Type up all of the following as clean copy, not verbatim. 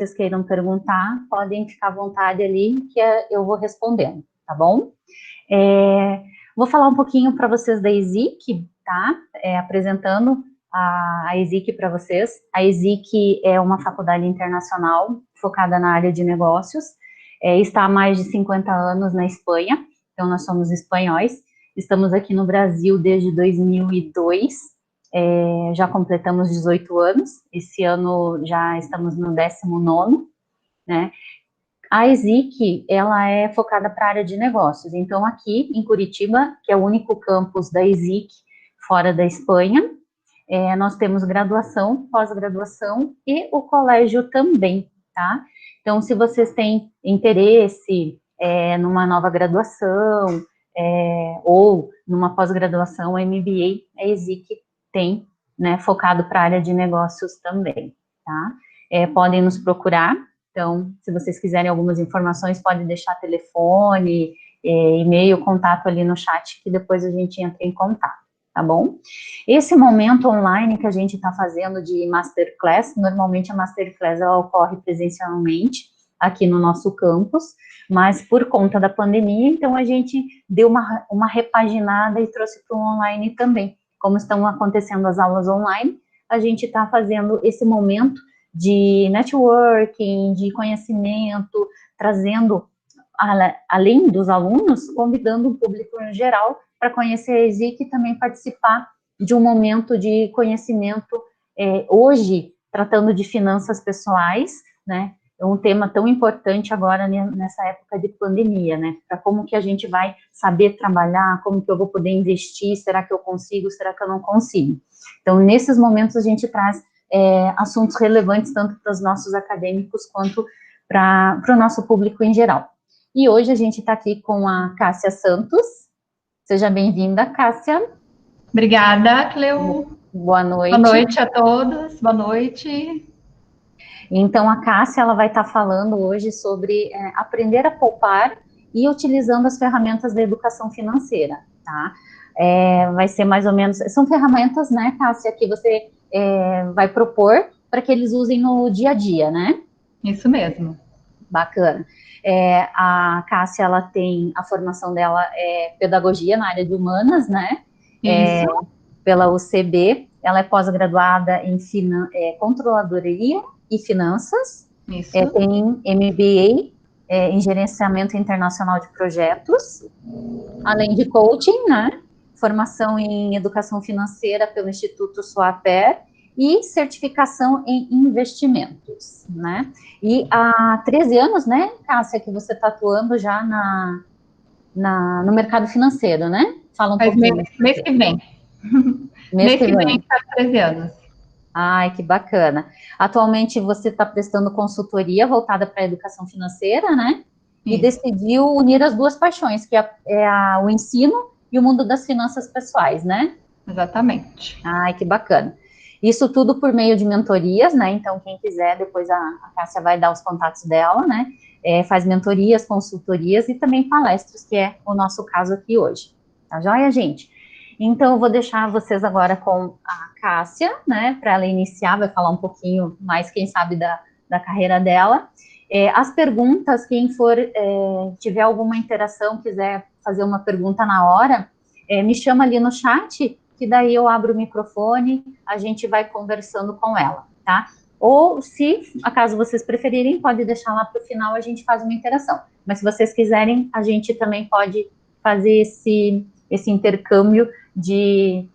vocês queiram perguntar, podem ficar à vontade ali, que eu vou respondendo, tá bom? Vou falar um pouquinho para vocês da ESIC, tá? Apresentando a ESIC para vocês. A ESIC é uma faculdade internacional focada na área de negócios, está há mais de 50 anos na Espanha, então nós somos espanhóis, estamos aqui no Brasil desde 2002, já completamos 18 anos, esse ano já estamos no 19º, né? A ESIC, ela é focada para a área de negócios, então aqui em Curitiba, que é o único campus da ESIC fora da Espanha, nós temos graduação, pós-graduação e o colégio também, tá? Então, se vocês têm interesse numa nova graduação ou numa pós-graduação, MBA, a ESIC tem, né, focado para a área de negócios também, tá? Podem nos procurar. Então, se vocês quiserem algumas informações, pode deixar telefone, e-mail, contato ali no chat, que depois a gente entra em contato, tá bom? Esse momento online que a gente está fazendo de Masterclass, normalmente a Masterclass ela ocorre presencialmente aqui no nosso campus, mas por conta da pandemia, então a gente deu uma repaginada e trouxe para o online também. Como estão acontecendo as aulas online, a gente está fazendo esse momento de networking, de conhecimento, trazendo, além dos alunos, convidando o público em geral para conhecer a ESIC e também participar de um momento de conhecimento, hoje, tratando de finanças pessoais, né, é um tema tão importante agora nessa época de pandemia, né, para como que a gente vai saber trabalhar, como que eu vou poder investir, será que eu consigo, será que eu não consigo? Então, nesses momentos a gente traz assuntos relevantes tanto para os nossos acadêmicos quanto para o nosso público em geral. E hoje a gente está aqui com a Cássia Santos. Seja bem-vinda, Cássia. Obrigada, Cleo. Boa noite. Boa noite a todos. Boa noite. Então, a Cássia ela vai estar falando hoje sobre aprender a poupar e utilizando as ferramentas da educação financeira, tá? Vai ser mais ou menos... São ferramentas, né, Cássia, que você vai propor para que eles usem no dia a dia, né? Isso mesmo. Bacana. A Cássia, ela tem, a formação dela é pedagogia na área de humanas, né? Isso. Pela UCB, ela é pós-graduada em controladoria e finanças. Isso. Tem MBA em gerenciamento internacional de projetos, além de coaching, né? Formação em educação financeira pelo Instituto Soaper e certificação em investimentos, né? E há 13 anos, né, Cássia, que você está atuando já no mercado financeiro, né? Fala um pouquinho. Mês que vem. Mês que vem faz 13 anos. Ai, que bacana. Atualmente você está prestando consultoria voltada para a educação financeira, né? Isso. E decidiu unir as duas paixões, que o ensino e o mundo das finanças pessoais, né? Exatamente. Ai, que bacana. Isso tudo por meio de mentorias, né? Então, quem quiser, depois a Cássia vai dar os contatos dela, né? Faz mentorias, consultorias e também palestras, que é o nosso caso aqui hoje. Tá joia, gente? Então, eu vou deixar vocês agora com a Cássia, né? Para ela iniciar, vai falar um pouquinho mais, quem sabe, da carreira dela. As perguntas, quem for tiver alguma interação, quiser fazer uma pergunta na hora, me chama ali no chat, que daí eu abro o microfone, a gente vai conversando com ela, tá? Ou, se acaso vocês preferirem, pode deixar lá para o final, a gente faz uma interação. Mas se vocês quiserem, a gente também pode fazer esse intercâmbio de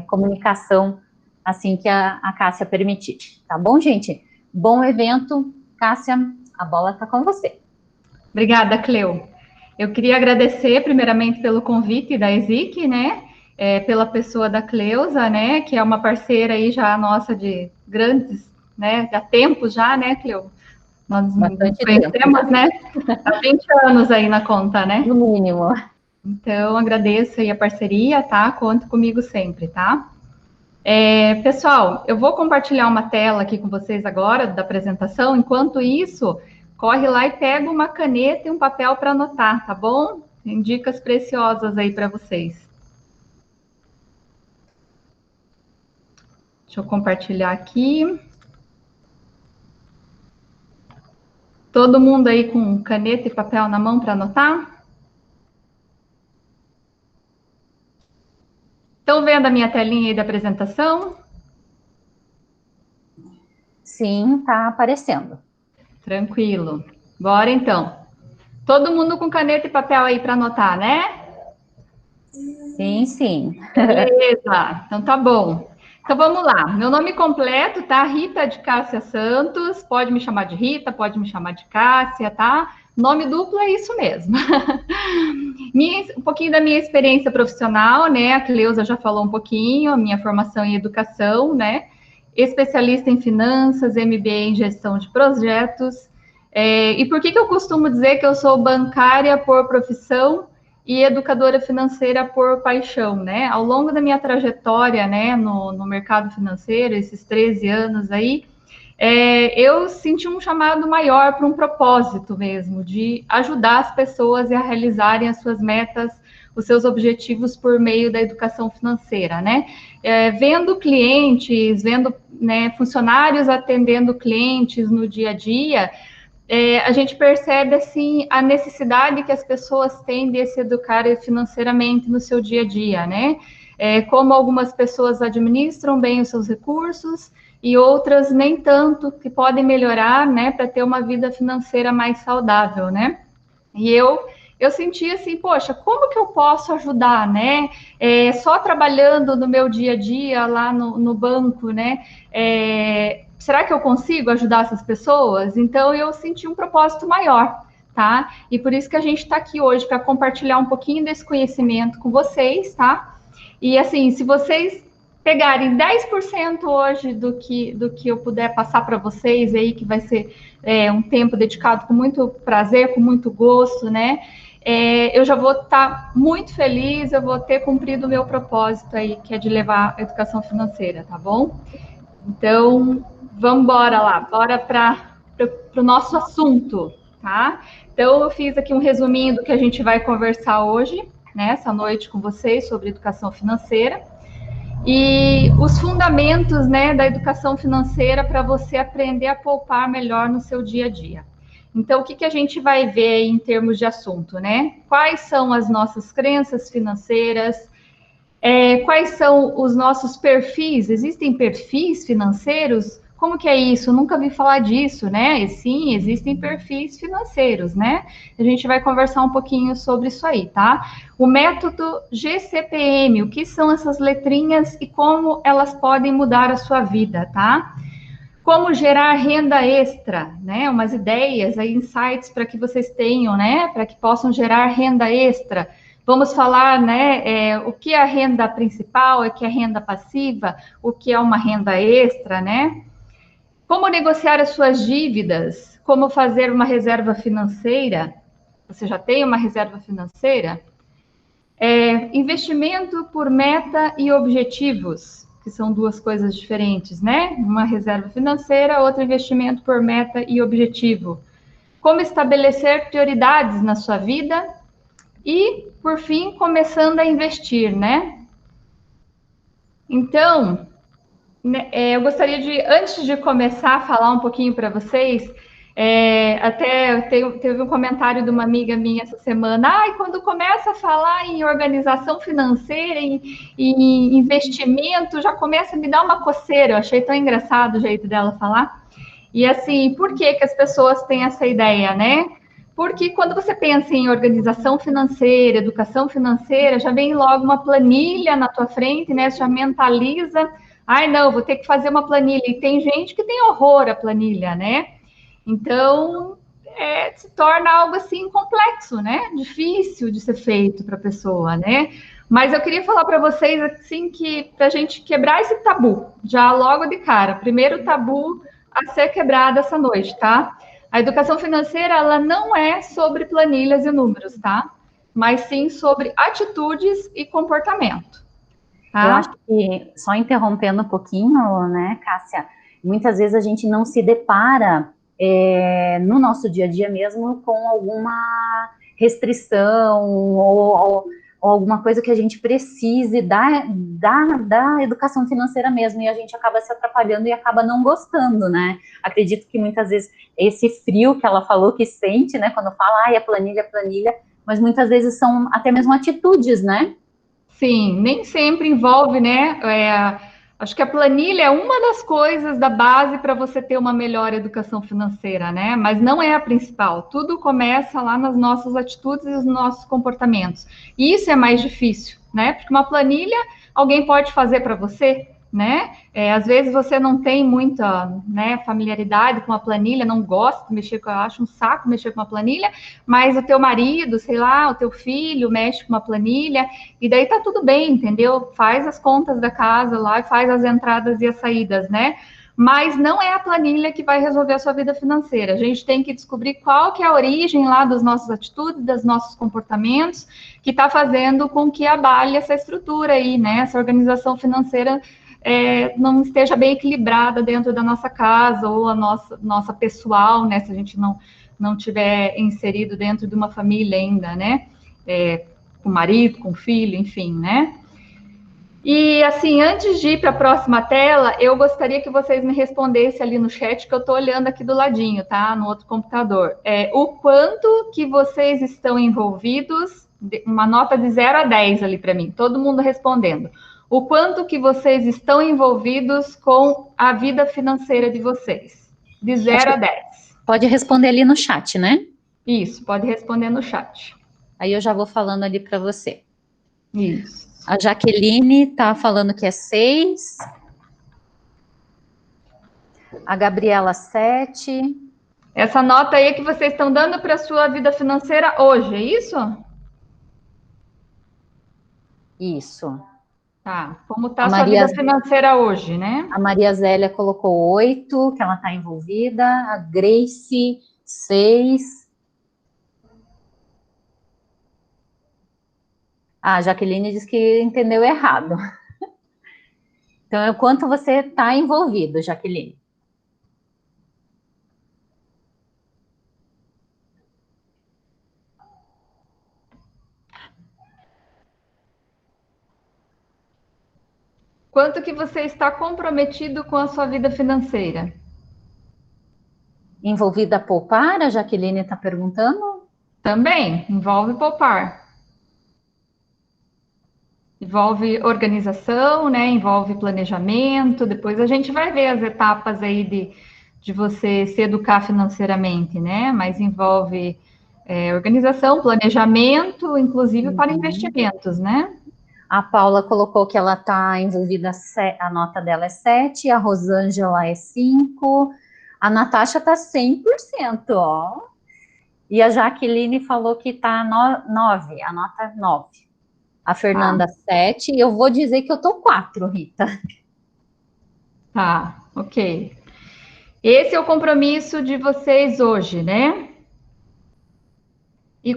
comunicação, assim que a Cássia permitir. Tá bom, gente? Bom evento. Cássia, a bola está com você. Obrigada, Cleo. Eu queria agradecer, primeiramente, pelo convite da ESIC, né? Pela pessoa da Cleusa, né? Que é uma parceira aí já nossa de grandes, né? Há tempos já, né, Cleo? Nós Bastante conhecemos, tempo. né? Há 20 anos aí na conta, né? No mínimo. Então, agradeço aí a parceria, tá? Conte comigo sempre, tá? Pessoal, eu vou compartilhar uma tela aqui com vocês agora da apresentação. Enquanto isso, corre lá e pega uma caneta e um papel para anotar, tá bom? Tem dicas preciosas aí para vocês. Deixa eu compartilhar aqui. Todo mundo aí com caneta e papel na mão para anotar? Estão vendo a minha telinha aí da apresentação? Sim, tá aparecendo. Tranquilo. Bora então. Todo mundo com caneta e papel aí para anotar, né? Sim, sim. Beleza, então tá bom. Então vamos lá. Meu nome completo, tá? Rita de Cássia Santos. Pode me chamar de Rita, pode me chamar de Cássia, tá? Nome duplo é isso mesmo. Um pouquinho da minha experiência profissional, né? A Cleusa já falou um pouquinho, a minha formação em educação, né? Especialista em finanças, MBA em gestão de projetos. E por que eu costumo dizer que eu sou bancária por profissão e educadora financeira por paixão, né? Ao longo da minha trajetória, né, no mercado financeiro, esses 13 anos aí, eu senti um chamado maior para um propósito mesmo, de ajudar as pessoas a realizarem as suas metas, os seus objetivos por meio da educação financeira, né? Vendo clientes, vendo, né, funcionários atendendo clientes no dia a dia, a gente percebe assim a necessidade que as pessoas têm de se educar financeiramente no seu dia a dia, né? Como algumas pessoas administram bem os seus recursos e outras nem tanto, que podem melhorar, né, para ter uma vida financeira mais saudável, né? E eu senti assim, poxa, como que eu posso ajudar, né? Só trabalhando no meu dia a dia lá no banco, né? Será que eu consigo ajudar essas pessoas? Então eu senti um propósito maior, tá? E por isso que a gente está aqui hoje para compartilhar um pouquinho desse conhecimento com vocês, tá? E assim, se vocês pegarem 10% hoje do que eu puder passar para vocês aí, que vai ser um tempo dedicado com muito prazer, com muito gosto, né? Eu já vou estar muito feliz, eu vou ter cumprido o meu propósito aí, que é de levar a educação financeira, tá bom? Então, vamos embora lá, bora para o nosso assunto, tá? Então, eu fiz aqui um resuminho do que a gente vai conversar hoje, né, essa noite com vocês, sobre educação financeira. E os fundamentos, né, da educação financeira para você aprender a poupar melhor no seu dia a dia. Então, o que a gente vai ver aí em termos de assunto, né? Quais são as nossas crenças financeiras? Quais são os nossos perfis? Existem perfis financeiros? Como que é isso? Eu nunca vi falar disso, né? E sim, existem perfis financeiros, né? A gente vai conversar um pouquinho sobre isso aí, tá? O método GCPM, o que são essas letrinhas e como elas podem mudar a sua vida, tá? Como gerar renda extra, né? Umas ideias, aí, insights para que vocês tenham, né? Para que possam gerar renda extra. Vamos falar, né? O que é a renda principal, o que é a renda passiva, o que é uma renda extra, né? Como negociar as suas dívidas, como fazer uma reserva financeira. Você já tem uma reserva financeira? Investimento por meta e objetivos, que são duas coisas diferentes, né? Uma reserva financeira, outro investimento por meta e objetivo. Como estabelecer prioridades na sua vida e, por fim, começando a investir, né? Então, eu gostaria de, antes de começar a falar um pouquinho para vocês, até teve um comentário de uma amiga minha essa semana. Quando começa a falar em organização financeira, em investimento, já começa a me dar uma coceira. Eu achei tão engraçado o jeito dela falar. E assim, por que as pessoas têm essa ideia, né? Porque quando você pensa em organização financeira, educação financeira, já vem logo uma planilha na tua frente, né? Você já mentaliza, não, vou ter que fazer uma planilha. E tem gente que tem horror à planilha, né? Então, se torna algo assim complexo, né? Difícil de ser feito para a pessoa, né? Mas eu queria falar para vocês assim que para a gente quebrar esse tabu, já logo de cara. Primeiro tabu a ser quebrado essa noite, tá? A educação financeira, ela não é sobre planilhas e números, tá? Mas sim sobre atitudes e comportamento, Eu acho tá? que, só interrompendo um pouquinho, né, Cássia, muitas vezes a gente não se depara no nosso dia a dia mesmo com alguma restrição ou ou alguma coisa que a gente precise da educação financeira mesmo, e a gente acaba se atrapalhando e acaba não gostando, né? Acredito que muitas vezes esse frio que ela falou que sente, né, quando fala, ai, a planilha, mas muitas vezes são até mesmo atitudes, né? Sim, nem sempre envolve, né? Acho que a planilha é uma das coisas da base para você ter uma melhor educação financeira, né? Mas não é a principal. Tudo começa lá nas nossas atitudes e nos nossos comportamentos. E isso é mais difícil, né? Porque uma planilha alguém pode fazer para você, né? Às vezes você não tem muita, né, familiaridade com a planilha, não gosta de mexer com, eu acho um saco mexer com uma planilha, mas o teu marido, sei lá, o teu filho mexe com uma planilha, e daí tá tudo bem, entendeu? Faz as contas da casa lá, faz as entradas e as saídas, né? Mas não é a planilha que vai resolver a sua vida financeira. A gente tem que descobrir qual que é a origem lá das nossas atitudes, dos nossos comportamentos, que está fazendo com que abale essa estrutura aí, né? Essa organização financeira não esteja bem equilibrada dentro da nossa casa ou a nossa pessoal, né? Se a gente não tiver inserido dentro de uma família ainda, né? Com o marido, com o filho, enfim, né? E, assim, antes de ir para a próxima tela, eu gostaria que vocês me respondessem ali no chat, que eu estou olhando aqui do ladinho, tá? No outro computador. O quanto que vocês estão envolvidos, uma nota de 0 a 10 ali para mim, todo mundo respondendo. O quanto que vocês estão envolvidos com a vida financeira de vocês, de 0 a 10. Pode responder ali no chat, né? Isso, pode responder no chat. Aí eu já vou falando ali para você. Isso. A Jaqueline tá falando que é 6. A Gabriela, 7. Essa nota aí que vocês estão dando para a sua vida financeira hoje, é isso? Isso. Tá. Como está a sua vida financeira hoje, né? A Maria Zélia colocou 8, que ela está envolvida. A Grace, 6. A Jaqueline disse que entendeu errado. Então, é o quanto você está envolvido, Jaqueline. Quanto que você está comprometido com a sua vida financeira? Envolvida a poupar, a Jaqueline está perguntando? Também, envolve poupar. Envolve organização, né? Envolve planejamento. Depois a gente vai ver as etapas aí de você se educar financeiramente, né? Mas envolve organização, planejamento, inclusive para investimentos, né? A Paula colocou que ela está envolvida, a nota dela é 7, a Rosângela é 5, a Natasha está 100%, ó. E a Jaqueline falou que está 9, a nota é 9. A Fernanda, 7, e eu vou dizer que eu tô 4, Rita. Tá, ok. Esse é o compromisso de vocês hoje, né? E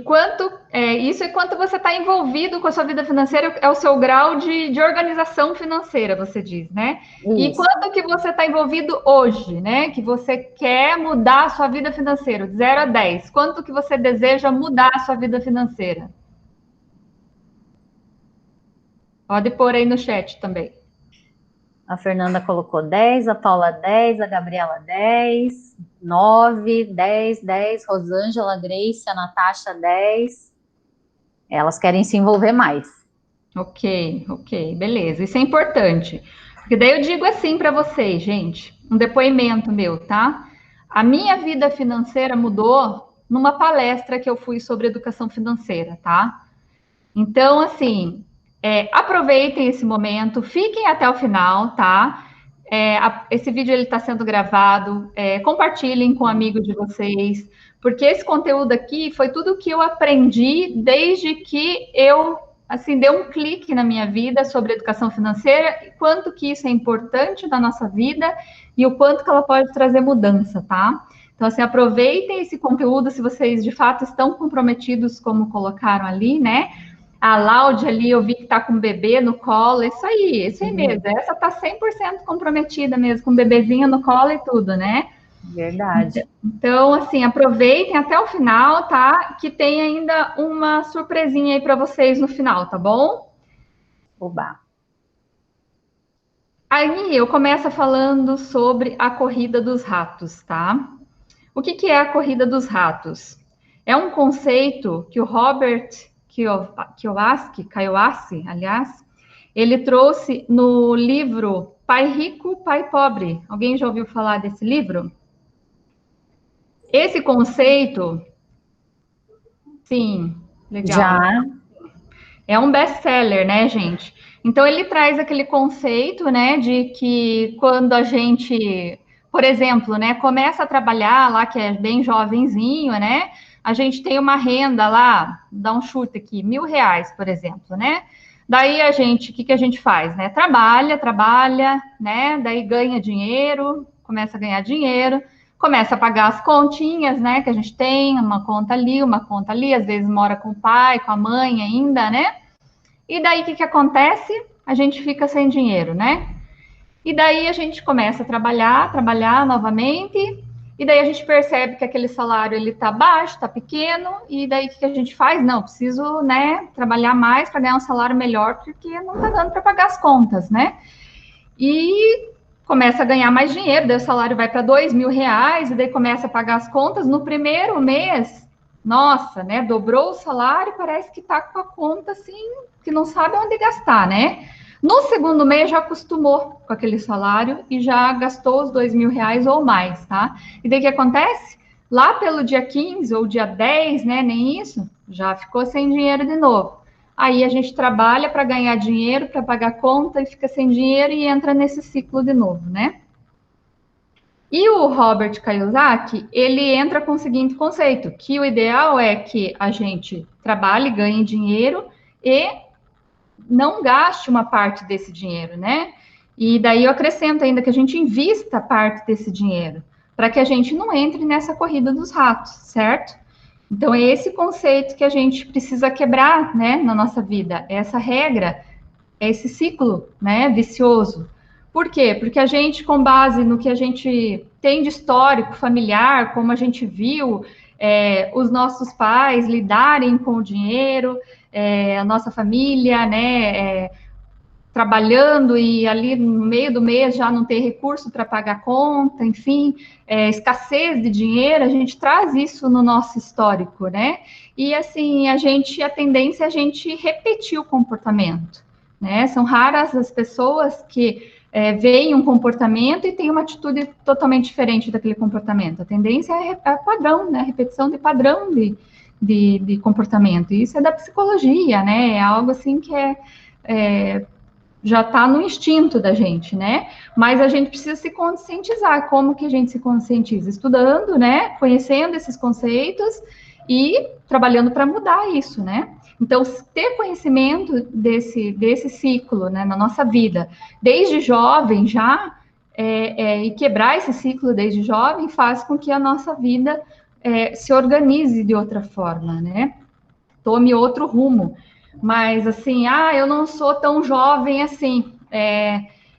isso é quanto você está envolvido com a sua vida financeira, é o seu grau de organização financeira, você diz, né? Isso. E quanto que você está envolvido hoje, né? Que você quer mudar a sua vida financeira, de 0 a 10. Quanto que você deseja mudar a sua vida financeira? Pode pôr aí no chat também. A Fernanda colocou 10, a Paula 10, a Gabriela 10, 9, 10, 10, Rosângela, Grace, a Natasha 10. Elas querem se envolver mais. Ok, beleza. Isso é importante. Porque daí eu digo assim para vocês, gente, um depoimento meu, tá? A minha vida financeira mudou numa palestra que eu fui sobre educação financeira, tá? Então, assim, aproveitem esse momento, fiquem até o final, tá? Esse vídeo ele está sendo gravado, compartilhem com amigos de vocês, porque esse conteúdo aqui foi tudo que eu aprendi desde que eu, assim, dei um clique na minha vida sobre educação financeira, e quanto que isso é importante na nossa vida e o quanto que ela pode trazer mudança, tá? Então, assim, aproveitem esse conteúdo se vocês, de fato, estão comprometidos, como colocaram ali, né? A Láudia ali, eu vi que está com o bebê no colo, isso aí mesmo. Essa está 100% comprometida mesmo, com o bebezinho no colo e tudo, né? Verdade. Então, assim, aproveitem até o final, tá? Que tem ainda uma surpresinha aí para vocês no final, tá bom? Oba. Aí eu começo falando sobre a corrida dos ratos, tá? O que que é a corrida dos ratos? É um conceito que o Robert Kiyosaki, aliás, ele trouxe no livro Pai Rico, Pai Pobre. Alguém já ouviu falar desse livro? Esse conceito, sim, legal. Já. É um best-seller, né, gente? Então ele traz aquele conceito, né, de que quando a gente, por exemplo, né, começa a trabalhar lá, que é bem jovenzinho, né, a gente tem uma renda lá, dá um chute aqui, R$ 1.000, por exemplo, né? Daí a gente, o que que a gente faz, né? Trabalha, né? Daí ganha dinheiro, começa a ganhar dinheiro, começa a pagar as continhas, né? Que a gente tem, uma conta ali, às vezes mora com o pai, com a mãe ainda, né? E daí o que que acontece? A gente fica sem dinheiro, né? E daí a gente começa a trabalhar novamente, e daí a gente percebe que aquele salário ele tá baixo, tá pequeno, e daí o que a gente faz? Não, preciso, né, trabalhar mais para ganhar um salário melhor, porque não tá dando para pagar as contas, né? E começa a ganhar mais dinheiro, daí o salário vai para R$ 2.000, e daí começa a pagar as contas. No primeiro mês, nossa, né, dobrou o salário, parece que tá com a conta assim, que não sabe onde gastar, né? No segundo mês já acostumou com aquele salário e já gastou os R$ 2.000 ou mais, tá? E daí o que acontece? Lá pelo dia 15 ou dia 10, né, nem isso, já ficou sem dinheiro de novo. Aí a gente trabalha para ganhar dinheiro, para pagar conta e fica sem dinheiro e entra nesse ciclo de novo, né? E o Robert Kiyosaki, ele entra com o seguinte conceito, que o ideal é que a gente trabalhe, ganhe dinheiro e não gaste uma parte desse dinheiro, né? E daí eu acrescento ainda que a gente invista parte desse dinheiro, para que a gente não entre nessa corrida dos ratos, certo? Então, é esse conceito que a gente precisa quebrar, né, na nossa vida, essa regra, é esse ciclo, né, vicioso. Por quê? Porque a gente, com base no que a gente tem de histórico familiar, como a gente viu os nossos pais lidarem com o dinheiro, a nossa família, né, trabalhando e ali no meio do mês já não ter recurso para pagar conta, enfim, escassez de dinheiro, a gente traz isso no nosso histórico, né? E assim, a tendência é a gente repetir o comportamento, né? São raras as pessoas que veem um comportamento e têm uma atitude totalmente diferente daquele comportamento. A tendência é padrão, né? Repetição de padrão de comportamento. E isso é da psicologia, né? É algo assim que já está no instinto da gente, né? Mas a gente precisa se conscientizar. Como que a gente se conscientiza? Estudando, né? Conhecendo esses conceitos e trabalhando para mudar isso, né? Então, ter conhecimento desse ciclo, né, na nossa vida, desde jovem já, e quebrar esse ciclo desde jovem, faz com que a nossa vida se organize de outra forma, né? Tome outro rumo. Mas assim, eu não sou tão jovem assim.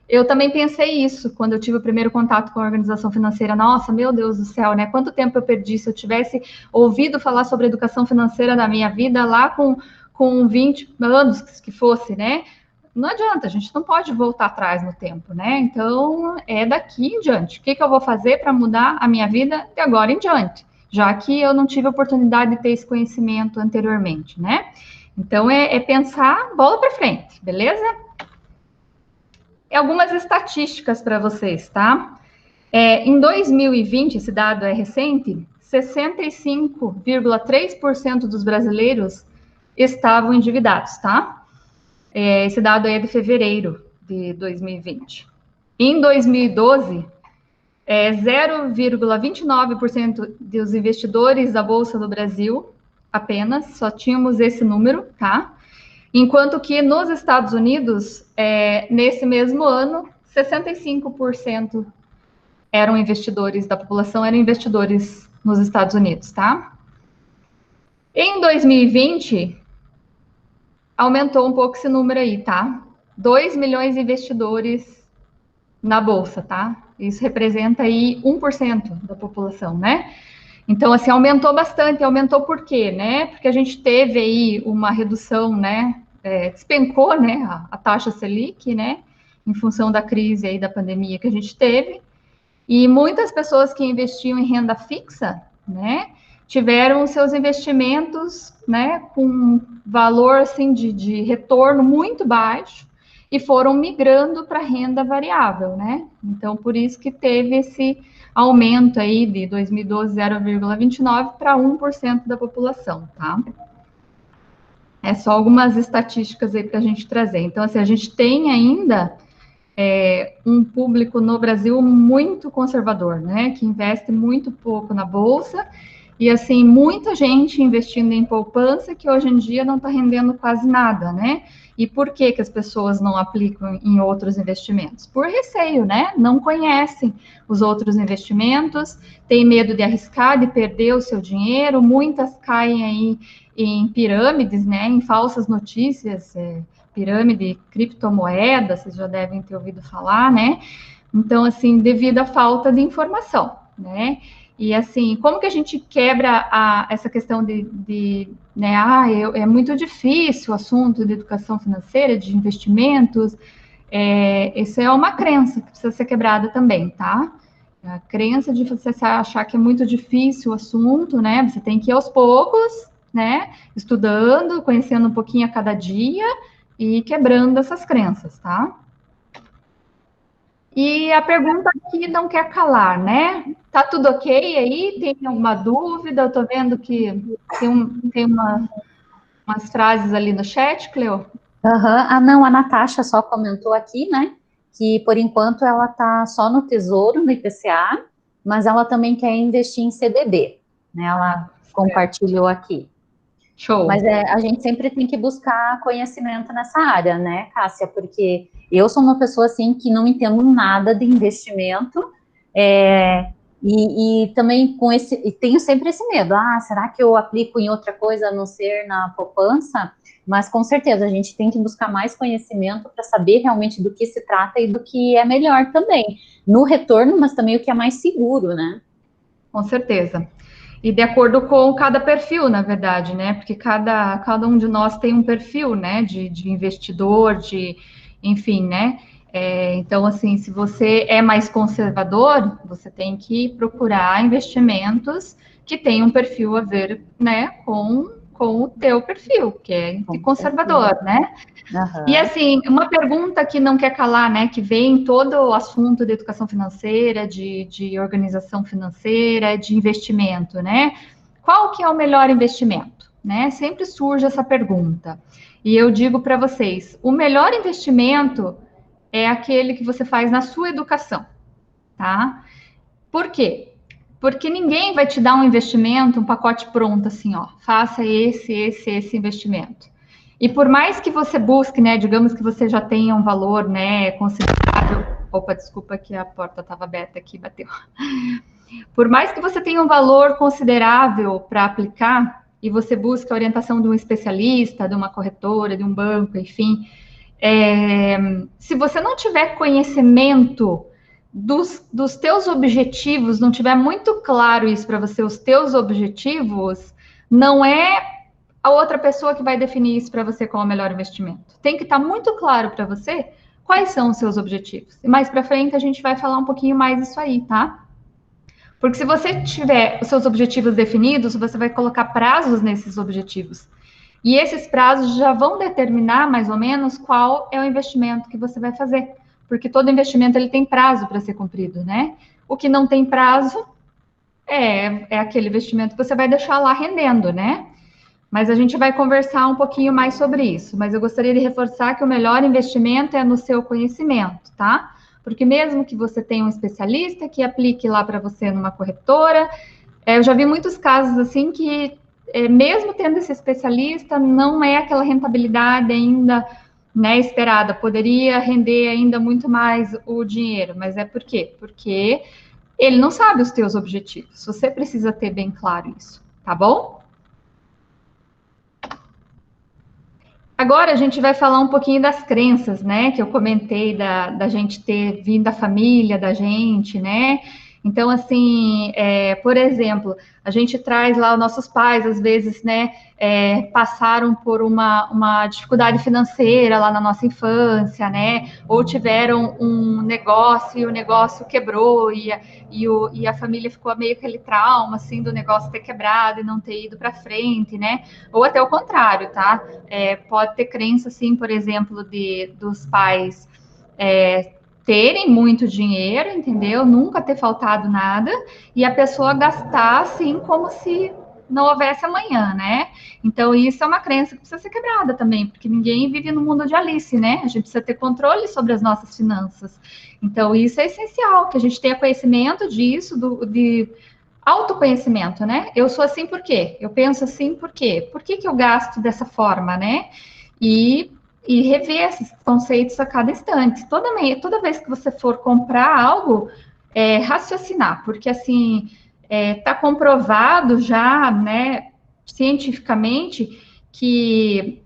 Eu também pensei isso quando eu tive o primeiro contato com a organização financeira. Nossa, meu Deus do céu, né? Quanto tempo eu perdi se eu tivesse ouvido falar sobre educação financeira na minha vida lá com 20 anos que fosse, né? Não adianta, a gente não pode voltar atrás no tempo, né? Então, é daqui em diante. O que eu vou fazer para mudar a minha vida de agora em diante? Já que eu não tive a oportunidade de ter esse conhecimento anteriormente, né? Então, é pensar bola para frente, beleza? E algumas estatísticas para vocês, tá? Em 2020, esse dado é recente, 65,3% dos brasileiros estavam endividados, tá? Esse dado aí é de fevereiro de 2020. Em 2012, 0,29% dos investidores da Bolsa do Brasil, apenas, só tínhamos esse número, tá? Enquanto que nos Estados Unidos, nesse mesmo ano, 65% eram investidores da população, eram investidores nos Estados Unidos, tá? Em 2020, aumentou um pouco esse número aí, tá? 2 milhões de investidores na Bolsa, tá? Isso representa aí 1% da população, né? Então, assim, aumentou bastante. Aumentou por quê, né? Porque a gente teve aí uma redução, né? Despencou, né? A taxa Selic, né? Em função da crise aí da pandemia que a gente teve. E muitas pessoas que investiam em renda fixa, né? Tiveram seus investimentos, né? Com valor, assim, de retorno muito baixo e foram migrando para renda variável, né? Então, por isso que teve esse aumento aí de 2012, 0,29 para 1% da população, tá? É só algumas estatísticas aí para a gente trazer. Então, assim, a gente tem ainda um público no Brasil muito conservador, né? Que investe muito pouco na bolsa e, assim, muita gente investindo em poupança que hoje em dia não está rendendo quase nada, né? E por que que as pessoas não aplicam em outros investimentos? Por receio, né? Não conhecem os outros investimentos, têm medo de arriscar, de perder o seu dinheiro, muitas caem aí em pirâmides, né? Em falsas notícias, pirâmide criptomoeda, vocês já devem ter ouvido falar, né? Então, assim, devido à falta de informação, né? E assim, como que a gente quebra essa questão né, é muito difícil o assunto de educação financeira, de investimentos, isso é uma crença que precisa ser quebrada também, tá? A crença de você achar que é muito difícil o assunto, né? Você tem que ir aos poucos, né? Estudando, conhecendo um pouquinho a cada dia e quebrando essas crenças, tá? E a pergunta aqui não quer calar, né? Tá tudo ok aí? Tem alguma dúvida? Eu tô vendo que tem umas frases ali no chat, Cleo. Ah, não, a Natasha só comentou aqui, né, que por enquanto ela tá só no Tesouro, no IPCA, mas ela também quer investir em CDB, né, ela compartilhou aqui. Show. Mas a gente sempre tem que buscar conhecimento nessa área, né, Cássia, porque eu sou uma pessoa, assim, que não entendo nada de investimento, e também e tenho sempre esse medo, será que eu aplico em outra coisa a não ser na poupança? Mas com certeza a gente tem que buscar mais conhecimento para saber realmente do que se trata e do que é melhor também, no retorno, mas também o que é mais seguro, né? Com certeza. E de acordo com cada perfil, na verdade, né? Porque cada um de nós tem um perfil, né? De investidor, enfim, né? Então, assim, se você é mais conservador, você tem que procurar investimentos que tenham um perfil a ver, né, com o teu perfil, que é de conservador, né? Uhum. E assim, uma pergunta que não quer calar, né? Que vem todo o assunto de educação financeira, de organização financeira, de investimento, né? Qual que é o melhor investimento? Né? Sempre surge essa pergunta. E eu digo para vocês, o melhor investimento é aquele que você faz na sua educação, tá? Por quê? Porque ninguém vai te dar um investimento, um pacote pronto, assim, ó, faça esse investimento. E por mais que você busque, né, digamos que você já tenha um valor, né, considerável. Opa, desculpa que a porta estava aberta aqui, bateu. Por mais que você tenha um valor considerável para aplicar e você busque a orientação de um especialista, de uma corretora, de um banco, enfim, se você não tiver conhecimento dos teus objetivos, não tiver muito claro isso para você, os teus objetivos, não é a outra pessoa que vai definir isso para você qual é o melhor investimento. Tem que estar muito claro para você quais são os seus objetivos. E mais para frente a gente vai falar um pouquinho mais disso aí, tá? Porque se você tiver os seus objetivos definidos, você vai colocar prazos nesses objetivos. E esses prazos já vão determinar mais ou menos qual é o investimento que você vai fazer. Porque todo investimento ele tem prazo para ser cumprido, né? O que não tem prazo é aquele investimento que você vai deixar lá rendendo, né? Mas a gente vai conversar um pouquinho mais sobre isso. Mas eu gostaria de reforçar que o melhor investimento é no seu conhecimento, tá? Porque mesmo que você tenha um especialista que aplique lá para você numa corretora, eu já vi muitos casos assim que, mesmo tendo esse especialista, não é aquela rentabilidade ainda, né, esperada. Poderia render ainda muito mais o dinheiro. Mas é por quê? Porque ele não sabe os teus objetivos. Você precisa ter bem claro isso, tá bom? Agora a gente vai falar um pouquinho das crenças, né? Que eu comentei da gente ter vindo da família da gente, né? Então, assim, por exemplo, a gente traz lá os nossos pais, às vezes, né? Passaram por uma dificuldade financeira lá na nossa infância, né? Ou tiveram um negócio e o negócio quebrou e a família ficou meio que aquele trauma, assim, do negócio ter quebrado e não ter ido para frente, né? Ou até o contrário, tá? Pode ter crença, assim, por exemplo, dos pais terem muito dinheiro, entendeu? Nunca ter faltado nada, e a pessoa gastar, assim, como se não houvesse amanhã, né? Então, isso é uma crença que precisa ser quebrada também, porque ninguém vive no mundo de Alice, né? A gente precisa ter controle sobre as nossas finanças. Então, isso é essencial, que a gente tenha conhecimento disso, de autoconhecimento, né? Eu sou assim por quê? Eu penso assim por quê? Por que eu gasto dessa forma, né? E, e rever esses conceitos a cada instante. Toda vez que você for comprar algo, raciocinar, porque assim, está comprovado já, né, cientificamente, que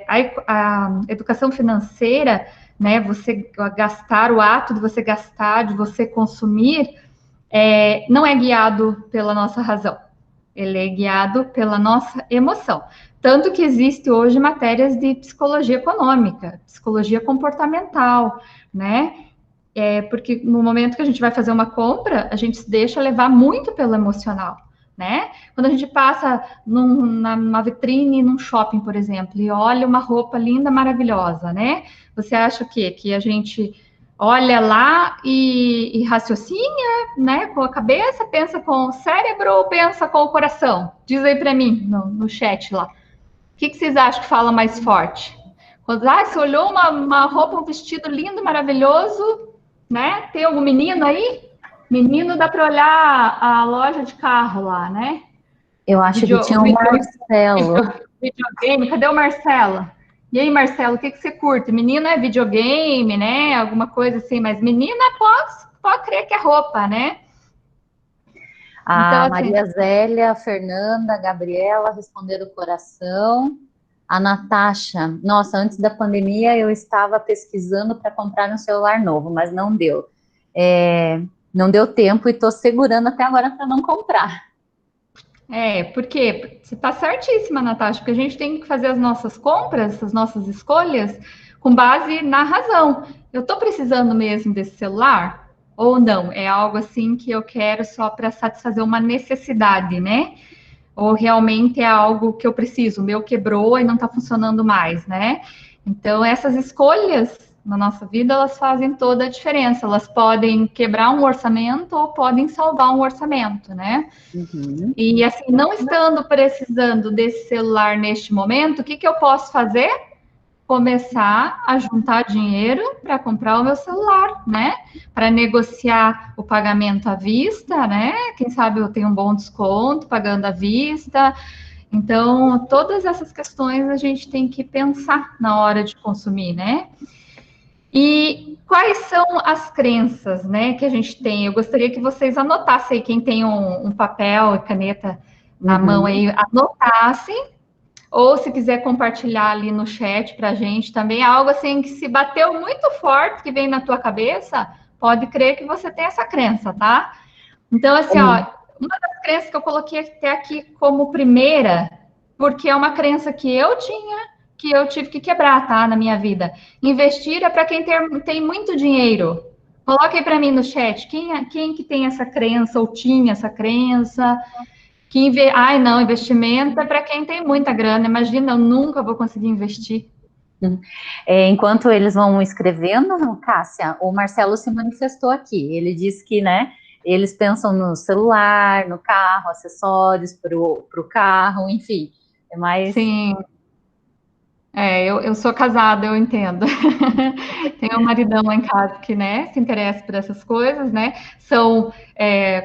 a educação financeira, né, você gastar, o ato de você gastar, de você consumir, não é guiado pela nossa razão, ele é guiado pela nossa emoção. Tanto que existe hoje matérias de psicologia econômica, psicologia comportamental, né? Porque no momento que a gente vai fazer uma compra, a gente se deixa levar muito pelo emocional, né? Quando a gente passa numa vitrine, num shopping, por exemplo, e olha uma roupa linda, maravilhosa, né? Você acha o quê? Que a gente olha lá e raciocina, né, com a cabeça, pensa com o cérebro ou pensa com o coração? Diz aí para mim no chat lá. O que vocês acham que fala mais forte? Quando você olhou uma roupa, um vestido lindo, maravilhoso, né? Tem algum menino aí? Menino, dá para olhar a loja de carro lá, né? Eu acho que tinha um Marcelo. Videogame, cadê o Marcelo? E aí, Marcelo, o que você curte? Menino é videogame, né? Alguma coisa assim, mas menina pode crer que é roupa, né? A Então, assim, Maria Zélia, a Fernanda, a Gabriela responderam o coração. A Natasha, nossa, antes da pandemia eu estava pesquisando para comprar um celular novo, mas não deu. Não deu tempo e estou segurando até agora para não comprar. porque você está certíssima, Natasha, porque a gente tem que fazer as nossas compras, as nossas escolhas, com base na razão. Eu estou precisando mesmo desse celular? Ou não? É algo assim que eu quero só para satisfazer uma necessidade, né? Ou realmente é algo que eu preciso, o meu quebrou e não está funcionando mais, né? Então, essas escolhas na nossa vida, elas fazem toda a diferença. Elas podem quebrar um orçamento ou podem salvar um orçamento, né? Uhum. E assim, não estando precisando desse celular neste momento, o que eu posso fazer? Começar a juntar dinheiro para comprar o meu celular, né? Para negociar o pagamento à vista, né? Quem sabe eu tenho um bom desconto pagando à vista. Então, todas essas questões a gente tem que pensar na hora de consumir, né? E quais são as crenças, né, que a gente tem? Eu gostaria que vocês anotassem, quem tem um papel e caneta na mão aí, anotassem, ou se quiser compartilhar ali no chat para a gente também, algo assim que se bateu muito forte, que vem na tua cabeça, pode crer que você tem essa crença, tá? Então, assim, ó, uma das crenças que eu coloquei até aqui como primeira, porque é uma crença que eu tinha, que eu tive que quebrar, tá, na minha vida. Investir é para quem tem muito dinheiro. Coloque aí para mim no chat, quem que tem essa crença ou tinha essa crença? Ai, não, investimento é para quem tem muita grana. Imagina, eu nunca vou conseguir investir. Enquanto eles vão escrevendo, Cássia, o Marcelo se manifestou aqui. Ele disse que, né, eles pensam no celular, no carro, acessórios para o carro, enfim. É mais. Sim, eu sou casada, eu entendo. Tenho um maridão lá em casa que, né, se interessa por essas coisas, né? São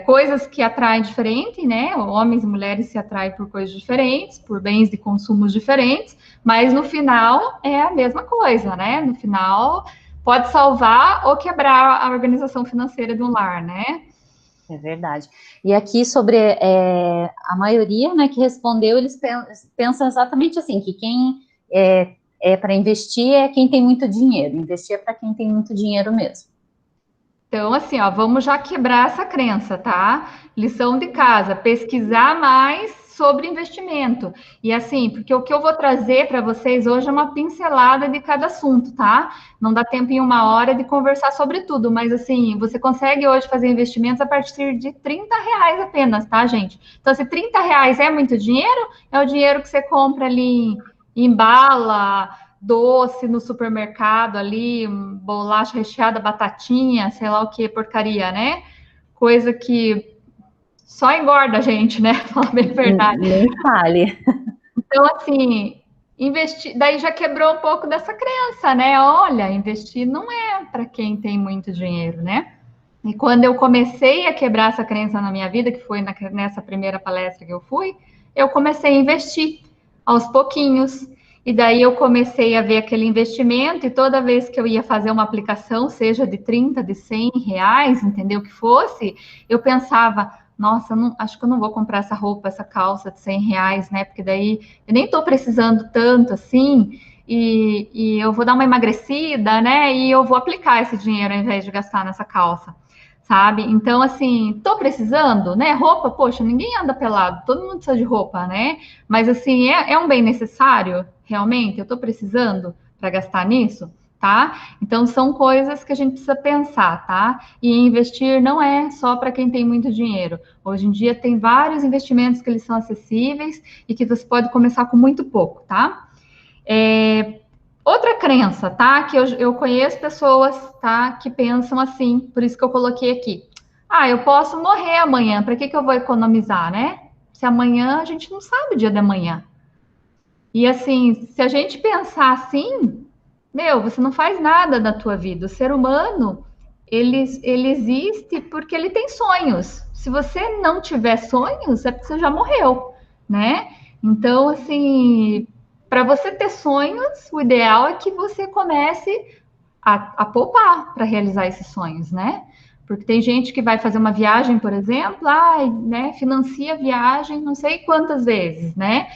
coisas que atraem diferente, né? Homens e mulheres se atraem por coisas diferentes, por bens de consumos diferentes, mas no final é a mesma coisa, né? No final pode salvar ou quebrar a organização financeira de um lar, né? É verdade. E aqui sobre a maioria, né, que respondeu, eles pensam exatamente assim, que quem para investir é quem tem muito dinheiro. Investir é para quem tem muito dinheiro mesmo. Então, assim, ó, vamos já quebrar essa crença, tá? Lição de casa, pesquisar mais sobre investimento. E assim, porque o que eu vou trazer para vocês hoje é uma pincelada de cada assunto, tá? Não dá tempo em uma hora de conversar sobre tudo, mas assim, você consegue hoje fazer investimentos a partir de R$ 30 apenas, tá, gente? Então, se R$ 30 é muito dinheiro, é o dinheiro que você compra ali em bala, doce no supermercado ali, bolacha recheada, batatinha, sei lá o que, porcaria, né? Coisa que só engorda a gente, né? Fala bem a verdade. Nem fale. Então, assim, investir, daí já quebrou um pouco dessa crença, né? Olha, investir não é para quem tem muito dinheiro, né? E quando eu comecei a quebrar essa crença na minha vida, que foi nessa primeira palestra que eu fui, eu comecei a investir aos pouquinhos. E daí eu comecei a ver aquele investimento, e toda vez que eu ia fazer uma aplicação, seja de 30, de R$ 100, entendeu? Que fosse, eu pensava, nossa, acho que eu não vou comprar essa roupa, essa calça de R$ 100, né? Porque daí eu nem estou precisando tanto assim, e eu vou dar uma emagrecida, né? E eu vou aplicar esse dinheiro ao invés de gastar nessa calça. Sabe? Então, assim, tô precisando, né? Roupa, poxa, ninguém anda pelado, todo mundo precisa de roupa, né? Mas, assim, é um bem necessário, realmente? Eu tô precisando para gastar nisso, tá? Então, são coisas que a gente precisa pensar, tá? E investir não é só para quem tem muito dinheiro. Hoje em dia, tem vários investimentos que eles são acessíveis e que você pode começar com muito pouco, tá? Outra crença, tá? Que eu conheço pessoas, tá? Que pensam assim, por isso que eu coloquei aqui. Ah, eu posso morrer amanhã, para que eu vou economizar, né? Se amanhã a gente não sabe o dia de amanhã. E assim, se a gente pensar assim, meu, você não faz nada da tua vida. O ser humano, ele existe porque ele tem sonhos. Se você não tiver sonhos, é porque você já morreu, né? Então, assim, para você ter sonhos, o ideal é que você comece a poupar para realizar esses sonhos, né? Porque tem gente que vai fazer uma viagem, por exemplo, né, financia a viagem não sei quantas vezes, né?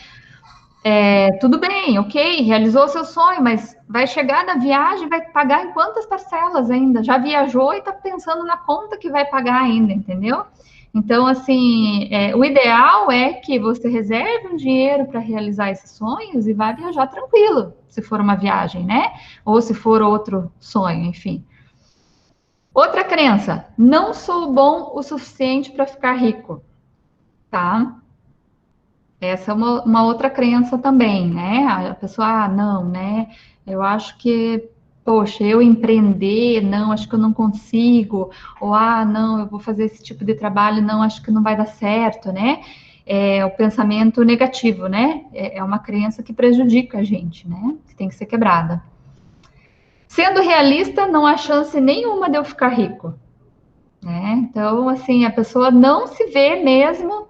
Tudo bem, ok, realizou seu sonho, mas vai chegar na viagem, vai pagar em quantas parcelas ainda? Já viajou e está pensando na conta que vai pagar ainda, entendeu? Então, assim, o ideal é que você reserve um dinheiro para realizar esses sonhos e vá viajar tranquilo, se for uma viagem, né? Ou se for outro sonho, enfim. Outra crença: não sou bom o suficiente para ficar rico, tá? Essa é uma outra crença também, né? A pessoa, não, né? Eu acho que, poxa, eu empreender, não, acho que eu não consigo. Ou, não, eu vou fazer esse tipo de trabalho, não, acho que não vai dar certo, né? É o pensamento negativo, né? É uma crença que prejudica a gente, né? Que tem que ser quebrada. Sendo realista, não há chance nenhuma de eu ficar rico, né? Então, assim, a pessoa não se vê mesmo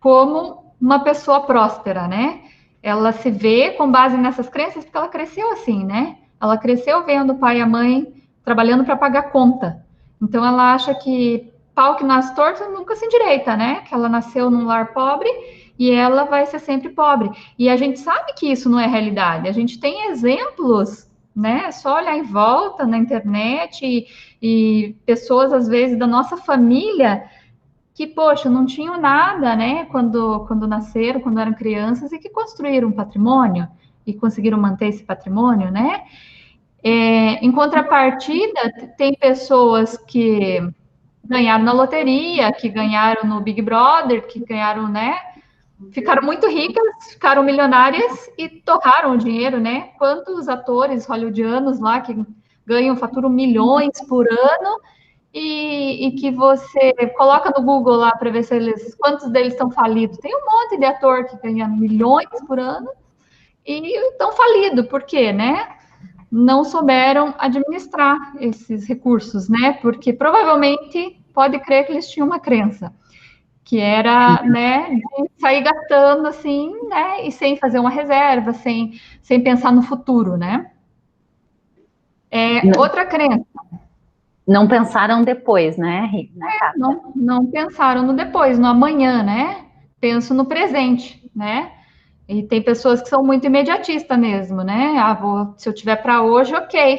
como uma pessoa próspera, né? Ela se vê com base nessas crenças porque ela cresceu assim, né? Ela cresceu vendo o pai e a mãe trabalhando para pagar conta. Então ela acha que pau que nasce torto nunca se endireita, né? Que ela nasceu num lar pobre e ela vai ser sempre pobre. E a gente sabe que isso não é realidade. A gente tem exemplos, né? É só olhar em volta na internet e pessoas às vezes da nossa família que, poxa, não tinham nada, né, quando nasceram, quando eram crianças, e que construíram um patrimônio e conseguiram manter esse patrimônio, né? Em contrapartida, tem pessoas que ganharam na loteria, que ganharam no Big Brother, que ganharam, né? Ficaram muito ricas, ficaram milionárias e torraram o dinheiro, né? Quantos atores hollywoodianos lá que ganham, faturam milhões por ano e que você coloca no Google lá para ver se quantos deles estão falidos. Tem um monte de ator que ganha milhões por ano e estão falidos. Por quê, né? Não souberam administrar esses recursos, né? Porque provavelmente pode crer que eles tinham uma crença que era, né, de sair gastando assim, né, e sem fazer uma reserva, sem pensar no futuro, né? Outra crença. Não pensaram depois, né, Tata? Não pensaram no depois, no amanhã, né? Penso no presente, né? E tem pessoas que são muito imediatistas mesmo, né? Se eu tiver para hoje, ok,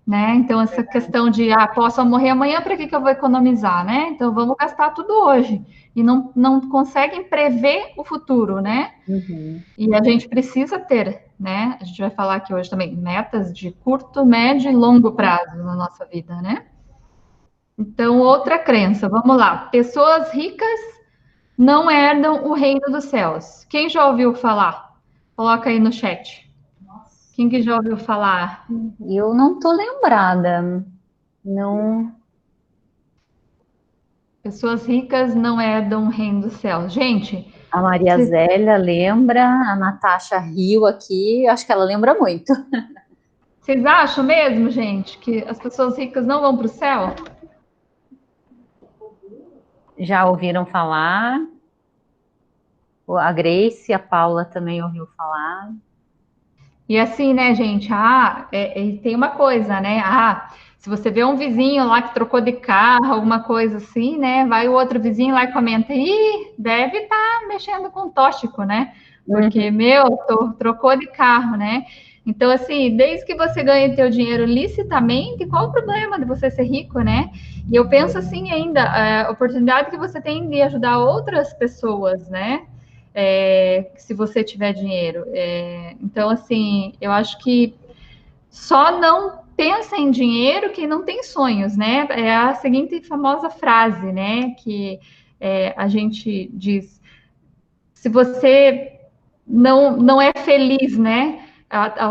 né? Então, essa questão de, posso morrer amanhã, para que eu vou economizar, né? Então, vamos gastar tudo hoje. E não conseguem prever o futuro, né? Uhum. E a gente precisa ter, né? A gente vai falar aqui hoje também, metas de curto, médio e longo prazo na nossa vida, né? Então, outra crença, vamos lá. Pessoas ricas não herdam o reino dos céus. Quem já ouviu falar? Coloca aí no chat. Quem que já ouviu falar? Eu não tô lembrada. Não. Pessoas ricas não herdam o reino dos céus. Gente, A Maria Zélia lembra, a Natasha riu aqui, acho que ela lembra muito. vocês acham mesmo, gente, que as pessoas ricas não vão para o céu? Já ouviram falar? A Grace, a Paula também ouviu falar. E assim, né, gente? E tem uma coisa, né? Se você vê um vizinho lá que trocou de carro, alguma coisa assim, né? Vai o outro vizinho lá e comenta, deve estar mexendo com tóxico, né? Porque, trocou de carro, né? Então, assim, desde que você ganhe teu dinheiro licitamente, qual o problema de você ser rico, né? E eu penso assim ainda, a oportunidade que você tem de ajudar outras pessoas, né? Se você tiver dinheiro. Então, assim, eu acho que só não pensa em dinheiro quem não tem sonhos, né? É a seguinte famosa frase, né? Que a gente diz: se você não é feliz, né?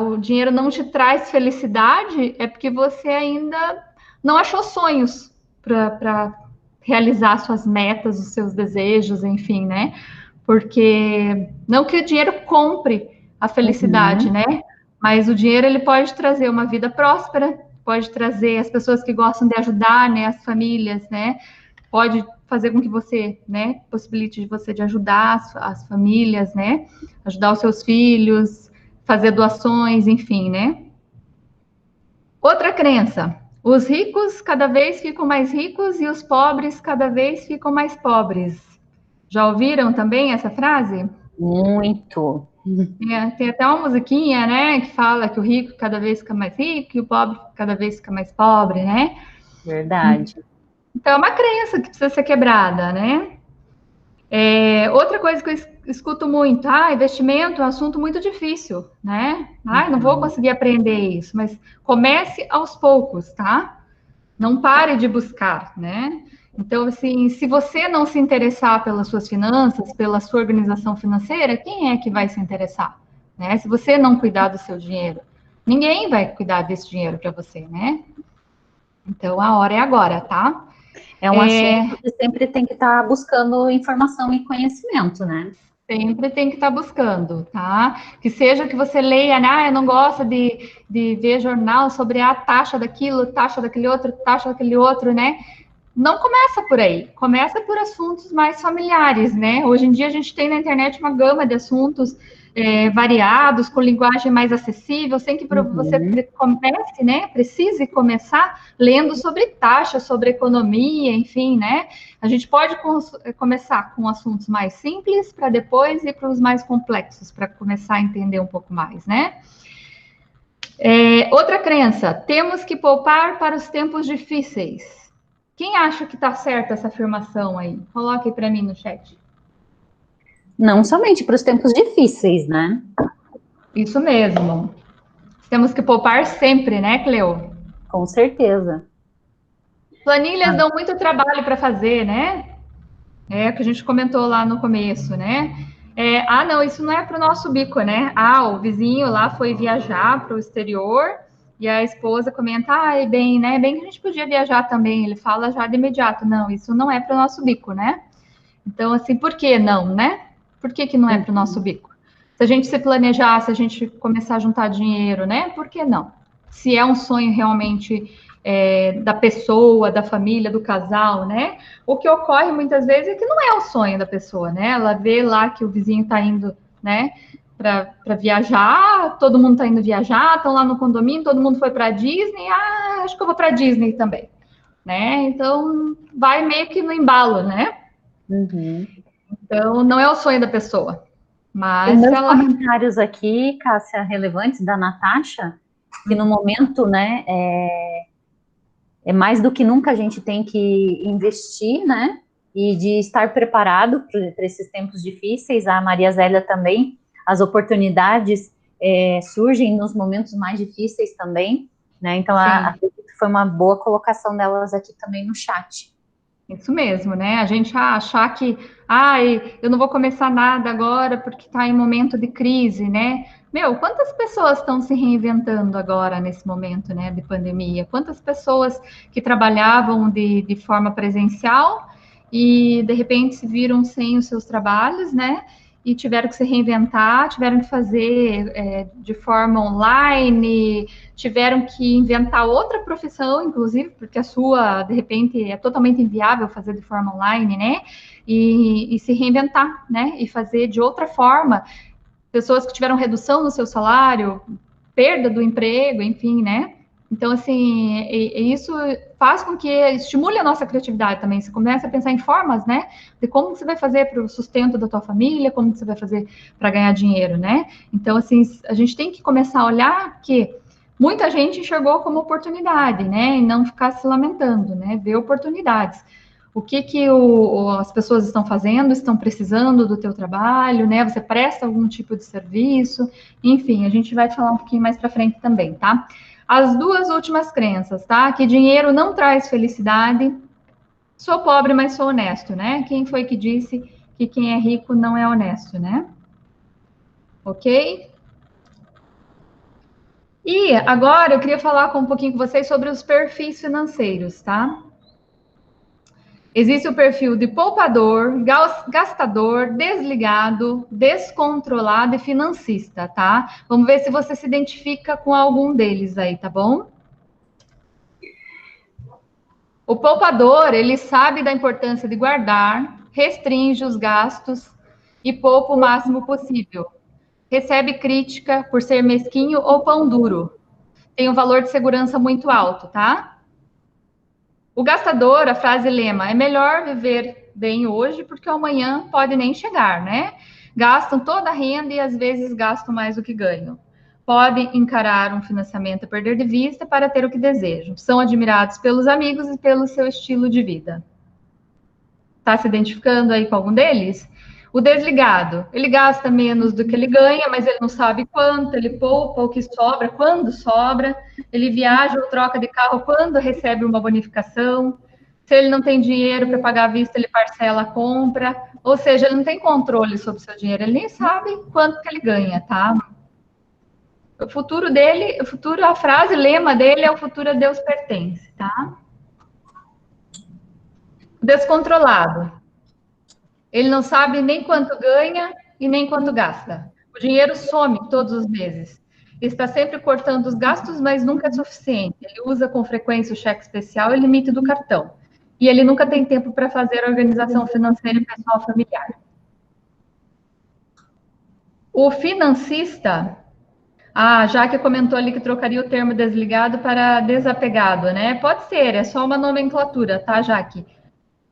O dinheiro não te traz felicidade, é porque você ainda não achou sonhos para realizar suas metas, os seus desejos, enfim, né? Porque não que o dinheiro compre a felicidade, Uhum. né? Mas o dinheiro ele pode trazer uma vida próspera, pode trazer as pessoas que gostam de ajudar, né? As famílias, né? Pode fazer com que você, né? Possibilite de você de ajudar as famílias, né? Ajudar os seus filhos, fazer doações, enfim, né? Outra crença: os ricos cada vez ficam mais ricos e os pobres cada vez ficam mais pobres. Já ouviram também essa frase? Muito. Tem até uma musiquinha, né, que fala que o rico cada vez fica mais rico e o pobre cada vez fica mais pobre, né? Verdade. Então é uma crença que precisa ser quebrada, né? Outra coisa que eu escuto muito, investimento é um assunto muito difícil, né? Não vou Uhum. conseguir aprender isso, mas comece aos poucos, tá? Não pare de buscar, né? Então, assim, se você não se interessar pelas suas finanças, pela sua organização financeira, quem é que vai se interessar? Né? Se você não cuidar do seu dinheiro, ninguém vai cuidar desse dinheiro para você, né? Então, a hora é agora, tá? É um assunto que sempre tem que estar buscando informação e conhecimento, né? Sempre tem que estar buscando, tá? Que seja que você leia, né? Eu não gosto de ver jornal sobre a taxa daquilo, taxa daquele outro, né? Não começa por aí, começa por assuntos mais familiares, né? Hoje em dia a gente tem na internet uma gama de assuntos variados, com linguagem mais acessível, sem que você Uhum. comece, né? Precise começar lendo sobre taxa, sobre economia, enfim, né? A gente pode começar com assuntos mais simples para depois ir para os mais complexos, para começar a entender um pouco mais, né? Outra crença: temos que poupar para os tempos difíceis. Quem acha que está certa essa afirmação aí? Coloque para mim no chat. Não somente para os tempos difíceis, né? Isso mesmo. Temos que poupar sempre, né, Cleo? Com certeza. Planilhas Ah, dão muito trabalho para fazer, né? É o que a gente comentou lá no começo, né? Não, isso não é para o nosso bico, né? O vizinho lá foi viajar para o exterior e a esposa comenta, bem, né? Bem que a gente podia viajar também. Ele fala já de imediato, não, isso não é para o nosso bico, né? Então, assim, por que não, né? Por que não é para o nosso uhum. bico? Se a gente se planejar, se a gente começar a juntar dinheiro, né? Por que não? Se é um sonho realmente da pessoa, da família, do casal, né? O que ocorre muitas vezes é que não é o sonho da pessoa, né? Ela vê lá que o vizinho está indo, né? Para viajar, todo mundo está indo viajar, estão lá no condomínio, todo mundo foi para Disney, acho que eu vou para Disney também, né? Então vai meio que no embalo, né? Uhum. Então não é o sonho da pessoa, Mas meus comentários aqui, Cássia, relevantes da Natasha, que no momento, né, é mais do que nunca a gente tem que investir, né, e de estar preparado para esses tempos difíceis. A Maria Zélia também, as oportunidades surgem nos momentos mais difíceis também, né, então foi uma boa colocação delas aqui também no chat. Isso mesmo, né? A gente achar que, eu não vou começar nada agora porque está em momento de crise, né? Meu, quantas pessoas estão se reinventando agora nesse momento, né, de pandemia? Quantas pessoas que trabalhavam de forma presencial e de repente se viram sem os seus trabalhos, né? E tiveram que se reinventar, tiveram que fazer de forma online, tiveram que inventar outra profissão, inclusive, porque a sua, de repente, é totalmente inviável fazer de forma online, né? E se reinventar, né? E fazer de outra forma. Pessoas que tiveram redução no seu salário, perda do emprego, enfim, né? Então, assim, isso faz com que estimule a nossa criatividade também. Você começa a pensar em formas, né? De como você vai fazer para o sustento da tua família, como você vai fazer para ganhar dinheiro, né? Então, assim, a gente tem que começar a olhar que muita gente enxergou como oportunidade, né? E não ficar se lamentando, né? Ver oportunidades. O que as pessoas estão fazendo, estão precisando do teu trabalho, né? Você presta algum tipo de serviço, enfim, a gente vai falar um pouquinho mais para frente também, tá? As duas últimas crenças, tá? Que dinheiro não traz felicidade. Sou pobre, mas sou honesto, né? Quem foi que disse que quem é rico não é honesto, né? Ok? E agora eu queria falar um pouquinho com vocês sobre os perfis financeiros, tá? Existe o perfil de poupador, gastador, desligado, descontrolado e financista, tá? Vamos ver se você se identifica com algum deles aí, tá bom? O poupador, ele sabe da importância de guardar, restringe os gastos e poupa o máximo possível. Recebe crítica por ser mesquinho ou pão duro. Tem um valor de segurança muito alto, tá? O gastador, a frase lema, é melhor viver bem hoje porque o amanhã pode nem chegar, né? Gastam toda a renda e às vezes gastam mais do que ganham. Podem encarar um financiamento a perder de vista para ter o que desejam. São admirados pelos amigos e pelo seu estilo de vida. Está se identificando aí com algum deles? O desligado, ele gasta menos do que ele ganha, mas ele não sabe quanto, ele poupa o que sobra, quando sobra, ele viaja ou troca de carro quando recebe uma bonificação. Se ele não tem dinheiro para pagar à vista, ele parcela a compra, ou seja, ele não tem controle sobre o seu dinheiro, ele nem sabe quanto que ele ganha, tá? O futuro dele, a frase, lema dele é: o futuro a Deus pertence, tá? O descontrolado. Ele não sabe nem quanto ganha e nem quanto gasta. O dinheiro some todos os meses. Está sempre cortando os gastos, mas nunca é suficiente. Ele usa com frequência o cheque especial e limite do cartão. E ele nunca tem tempo para fazer a organização financeira pessoal familiar. O financista, já que comentou ali que trocaria o termo desligado para desapegado, né? Pode ser, é só uma nomenclatura, tá, Jaque?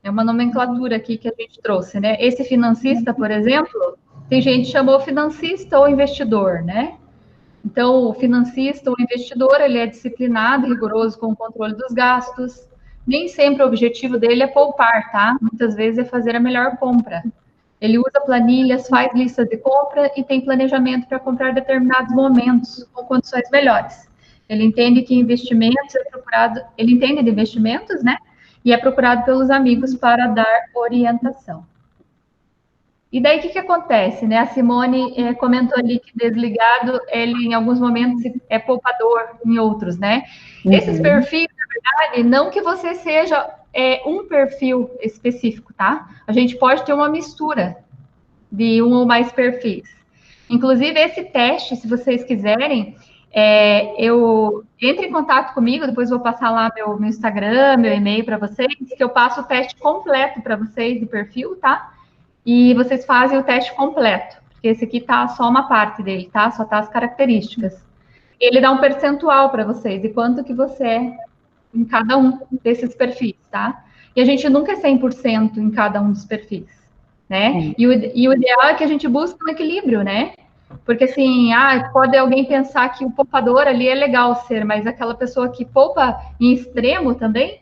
É uma nomenclatura aqui que a gente trouxe, né? Esse financista, por exemplo, tem gente que chamou financista ou investidor, né? Então, o financista ou investidor, ele é disciplinado, rigoroso com o controle dos gastos. Nem sempre o objetivo dele é poupar, tá? Muitas vezes é fazer a melhor compra. Ele usa planilhas, faz listas de compra e tem planejamento para comprar determinados momentos com condições melhores. Ele entende que investimentos ele entende de investimentos, né? E é procurado pelos amigos para dar orientação. E daí, o que acontece, né? A Simone comentou ali que desligado, ele em alguns momentos é poupador, em outros, né? Uhum. Esses perfis, na verdade, não que você seja um perfil específico, tá? A gente pode ter uma mistura de um ou mais perfis. Inclusive, esse teste, se vocês quiserem, eu entre em contato comigo, depois vou passar lá meu Instagram, meu e-mail para vocês, que eu passo o teste completo para vocês do perfil, tá? E vocês fazem o teste completo, porque esse aqui tá só uma parte dele, tá? Só tá as características. Ele dá um percentual para vocês, de quanto que você é em cada um desses perfis, tá? E a gente nunca é 100% em cada um dos perfis. né? E o ideal é que a gente busque um equilíbrio, né? Porque assim, pode alguém pensar que o poupador ali é legal ser, mas aquela pessoa que poupa em extremo também,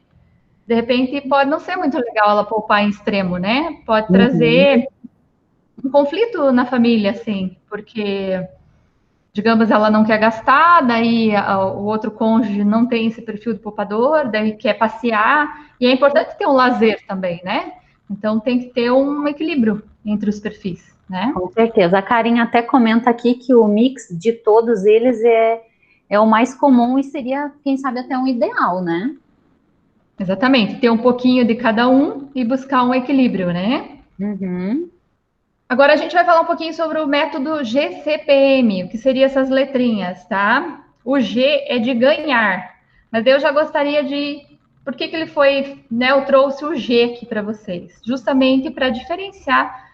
de repente pode não ser muito legal ela poupar em extremo, né? Pode trazer um conflito na família, assim, porque, digamos, ela não quer gastar, daí o outro cônjuge não tem esse perfil de poupador, daí quer passear, e é importante ter um lazer também, né? Então tem que ter um equilíbrio entre os perfis, né? Com certeza. A Karen até comenta aqui que o mix de todos eles é o mais comum e seria, quem sabe, até um ideal, né? Exatamente, ter um pouquinho de cada um e buscar um equilíbrio, né? Uhum. Agora a gente vai falar um pouquinho sobre o método GCPM, o que seriam essas letrinhas, tá? O G é de ganhar, mas eu já gostaria de. Por que ele foi, né? Eu trouxe o G aqui para vocês, justamente para diferenciar,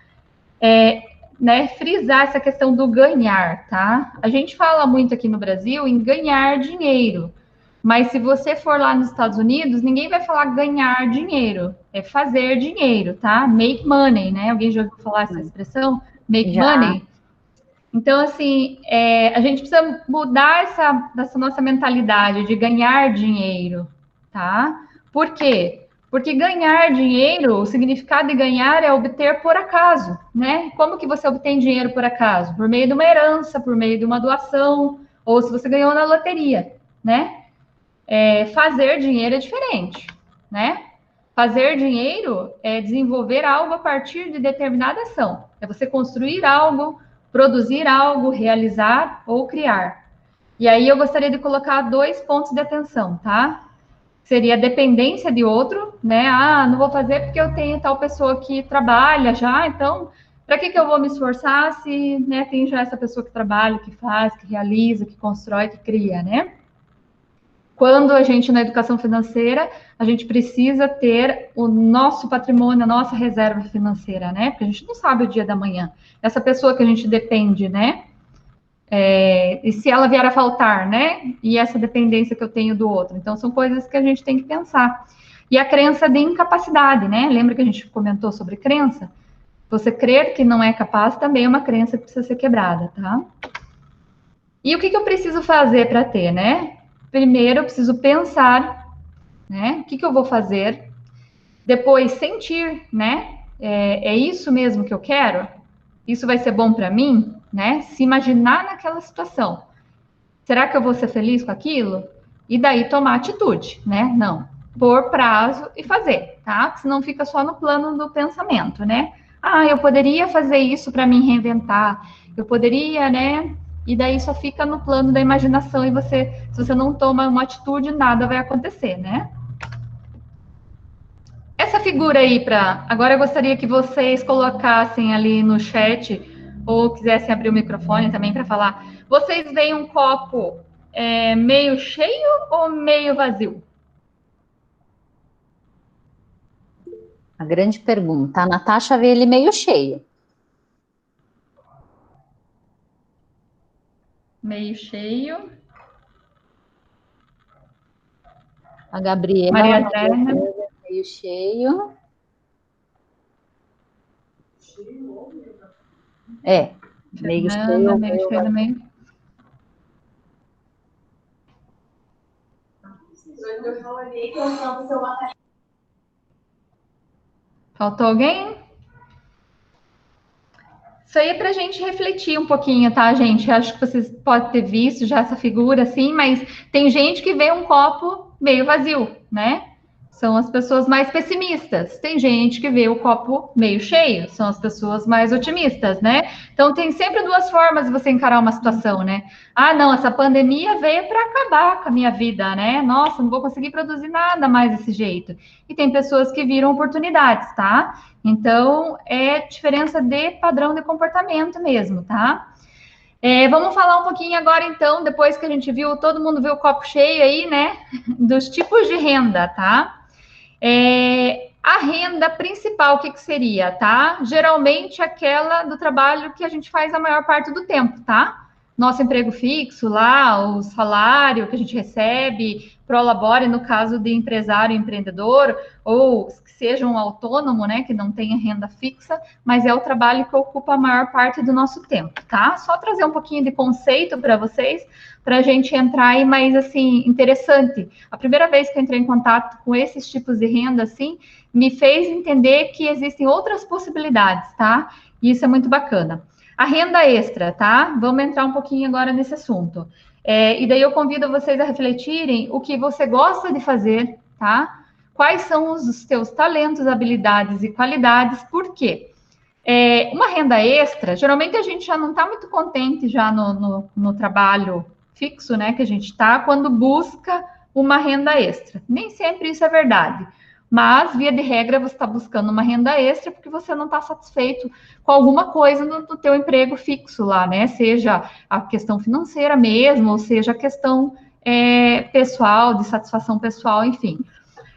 né? Frisar essa questão do ganhar, tá? A gente fala muito aqui no Brasil em ganhar dinheiro, mas se você for lá nos Estados Unidos, ninguém vai falar ganhar dinheiro, é fazer dinheiro, tá? Make money, né? Alguém já ouviu falar essa expressão? Make Já. money? Então, assim, a gente precisa mudar essa nossa mentalidade de ganhar dinheiro, tá? Por quê? Porque ganhar dinheiro, o significado de ganhar é obter por acaso, né? Como que você obtém dinheiro por acaso? Por meio de uma herança, por meio de uma doação, ou se você ganhou na loteria, né? Fazer dinheiro é diferente, né? Fazer dinheiro é desenvolver algo a partir de determinada ação. É você construir algo, produzir algo, realizar ou criar. E aí eu gostaria de colocar 2 pontos de atenção, tá? Seria a dependência de outro, né? Não vou fazer porque eu tenho tal pessoa que trabalha já, então para que eu vou me esforçar se, né, tem já essa pessoa que trabalha, que faz, que realiza, que constrói, que cria, né? Quando a gente, na educação financeira, a gente precisa ter o nosso patrimônio, a nossa reserva financeira, né? Porque a gente não sabe o dia da manhã. Essa pessoa que a gente depende, né? E se ela vier a faltar, né? E essa dependência que eu tenho do outro. Então, são coisas que a gente tem que pensar. E a crença de incapacidade, né? Lembra que a gente comentou sobre crença? Você crer que não é capaz também é uma crença que precisa ser quebrada, tá? E o que eu preciso fazer para ter, né? Primeiro, eu preciso pensar, né? O que eu vou fazer? Depois, sentir, né? É isso mesmo que eu quero? Isso vai ser bom para mim, né? Se imaginar naquela situação. Será que eu vou ser feliz com aquilo? E daí tomar atitude, né? Não, pôr prazo e fazer, tá? Senão fica só no plano do pensamento, né? Eu poderia fazer isso para me reinventar. Eu poderia, né? E daí só fica no plano da imaginação e se você não toma uma atitude, nada vai acontecer, né? Essa figura aí agora eu gostaria que vocês colocassem ali no chat ou quisessem abrir o microfone também para falar. Vocês veem um copo meio cheio ou meio vazio? A grande pergunta. A Natasha vê ele meio cheio. Meio cheio. A Gabriela Maria Helena. meio cheio. Meio Fernanda, cheio. meio cheio também. Faltou alguém? Isso aí é para a gente refletir um pouquinho, tá, gente? Acho que vocês podem ter visto já essa figura assim, mas tem gente que vê um copo meio vazio, né? São as pessoas mais pessimistas. Tem gente que vê o copo meio cheio, são as pessoas mais otimistas, né? Então tem sempre duas formas de você encarar uma situação, né? Não, essa pandemia veio para acabar com a minha vida, né? Nossa, não vou conseguir produzir nada mais desse jeito. E tem pessoas que viram oportunidades, tá? Então, é diferença de padrão de comportamento mesmo, tá? Vamos falar um pouquinho agora, então, depois que a gente viu, todo mundo viu o copo cheio aí, né? Dos tipos de renda, tá? A renda principal, o que seria, tá? Geralmente aquela do trabalho que a gente faz a maior parte do tempo, tá? Nosso emprego fixo lá, o salário que a gente recebe prolabore no caso de empresário, empreendedor, ou que seja um autônomo, né, que não tenha renda fixa, mas é o trabalho que ocupa a maior parte do nosso tempo, tá? Só trazer um pouquinho de conceito para vocês, para a gente entrar aí, mas assim, interessante. A primeira vez que eu entrei em contato com esses tipos de renda, assim, me fez entender que existem outras possibilidades, tá? E isso é muito bacana. A renda extra, tá? Vamos entrar um pouquinho agora nesse assunto. E daí eu convido vocês a refletirem o que você gosta de fazer, tá? Quais são os teus talentos, habilidades e qualidades, por quê? Uma renda extra, geralmente a gente já não está muito contente já no trabalho fixo, né, que a gente está, quando busca uma renda extra. Nem sempre isso é verdade, mas, via de regra, você está buscando uma renda extra porque você não está satisfeito com alguma coisa no teu emprego fixo lá, né, seja a questão financeira mesmo, ou seja a questão pessoal, de satisfação pessoal, enfim.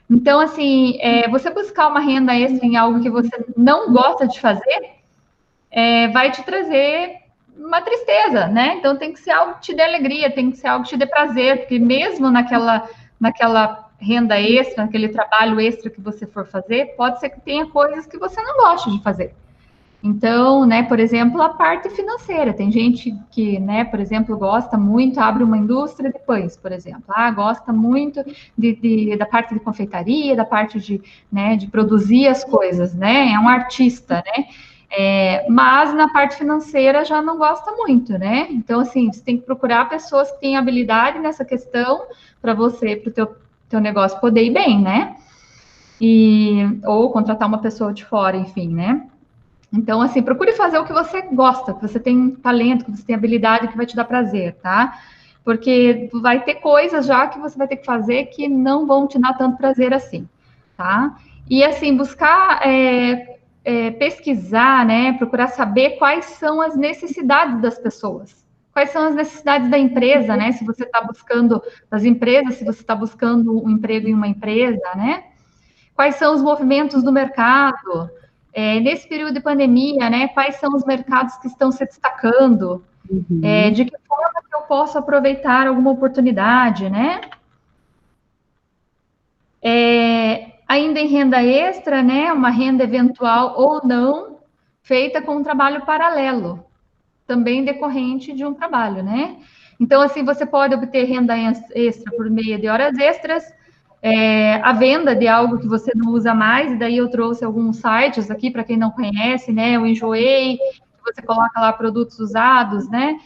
Então, assim, você buscar uma renda extra em algo que você não gosta de fazer, vai te trazer uma tristeza, né? Então tem que ser algo que te dê alegria, tem que ser algo que te dê prazer, porque mesmo naquela renda extra, naquele trabalho extra que você for fazer, pode ser que tenha coisas que você não goste de fazer. Então, né, por exemplo, a parte financeira. Tem gente que, né, por exemplo, gosta muito, abre uma indústria de pães, por exemplo. Gosta muito da parte de confeitaria, da parte de produzir as coisas, né? É um artista, né? Mas na parte financeira já não gosta muito, né? Então, assim, você tem que procurar pessoas que têm habilidade nessa questão para você, para o teu negócio poder ir bem, né? Ou contratar uma pessoa de fora, enfim, né? Então, assim, procure fazer o que você gosta, que você tem talento, que você tem habilidade, que vai te dar prazer, tá? Porque vai ter coisas já que você vai ter que fazer que não vão te dar tanto prazer assim, tá? E, assim, buscar pesquisar, né? Procurar saber quais são as necessidades das pessoas. Quais são as necessidades da empresa, né? Se você está buscando, das empresas, se você está buscando um emprego em uma empresa, né? Quais são os movimentos do mercado? Nesse período de pandemia, né, quais são os mercados que estão se destacando? De que forma que eu posso aproveitar alguma oportunidade, né? Ainda em renda extra, né, uma renda eventual ou não, feita com um trabalho paralelo, também decorrente de um trabalho, né? Então, assim, você pode obter renda extra por meio de horas extras, a venda de algo que você não usa mais, e daí eu trouxe alguns sites aqui para quem não conhece, né? O Enjoei, você coloca lá produtos usados, né?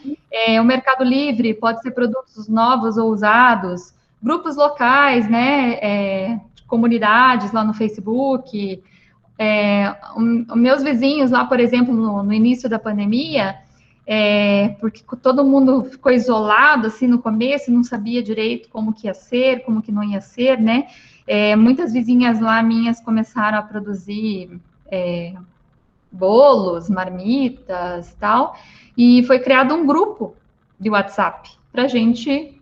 O Mercado Livre pode ser produtos novos ou usados, grupos locais, né? Comunidades lá no Facebook. Meus vizinhos lá, por exemplo, no início da pandemia, porque todo mundo ficou isolado, assim, no começo, não sabia direito como que ia ser, como que não ia ser, né? Muitas vizinhas lá minhas começaram a produzir bolos, marmitas, tal, e foi criado um grupo de WhatsApp para a gente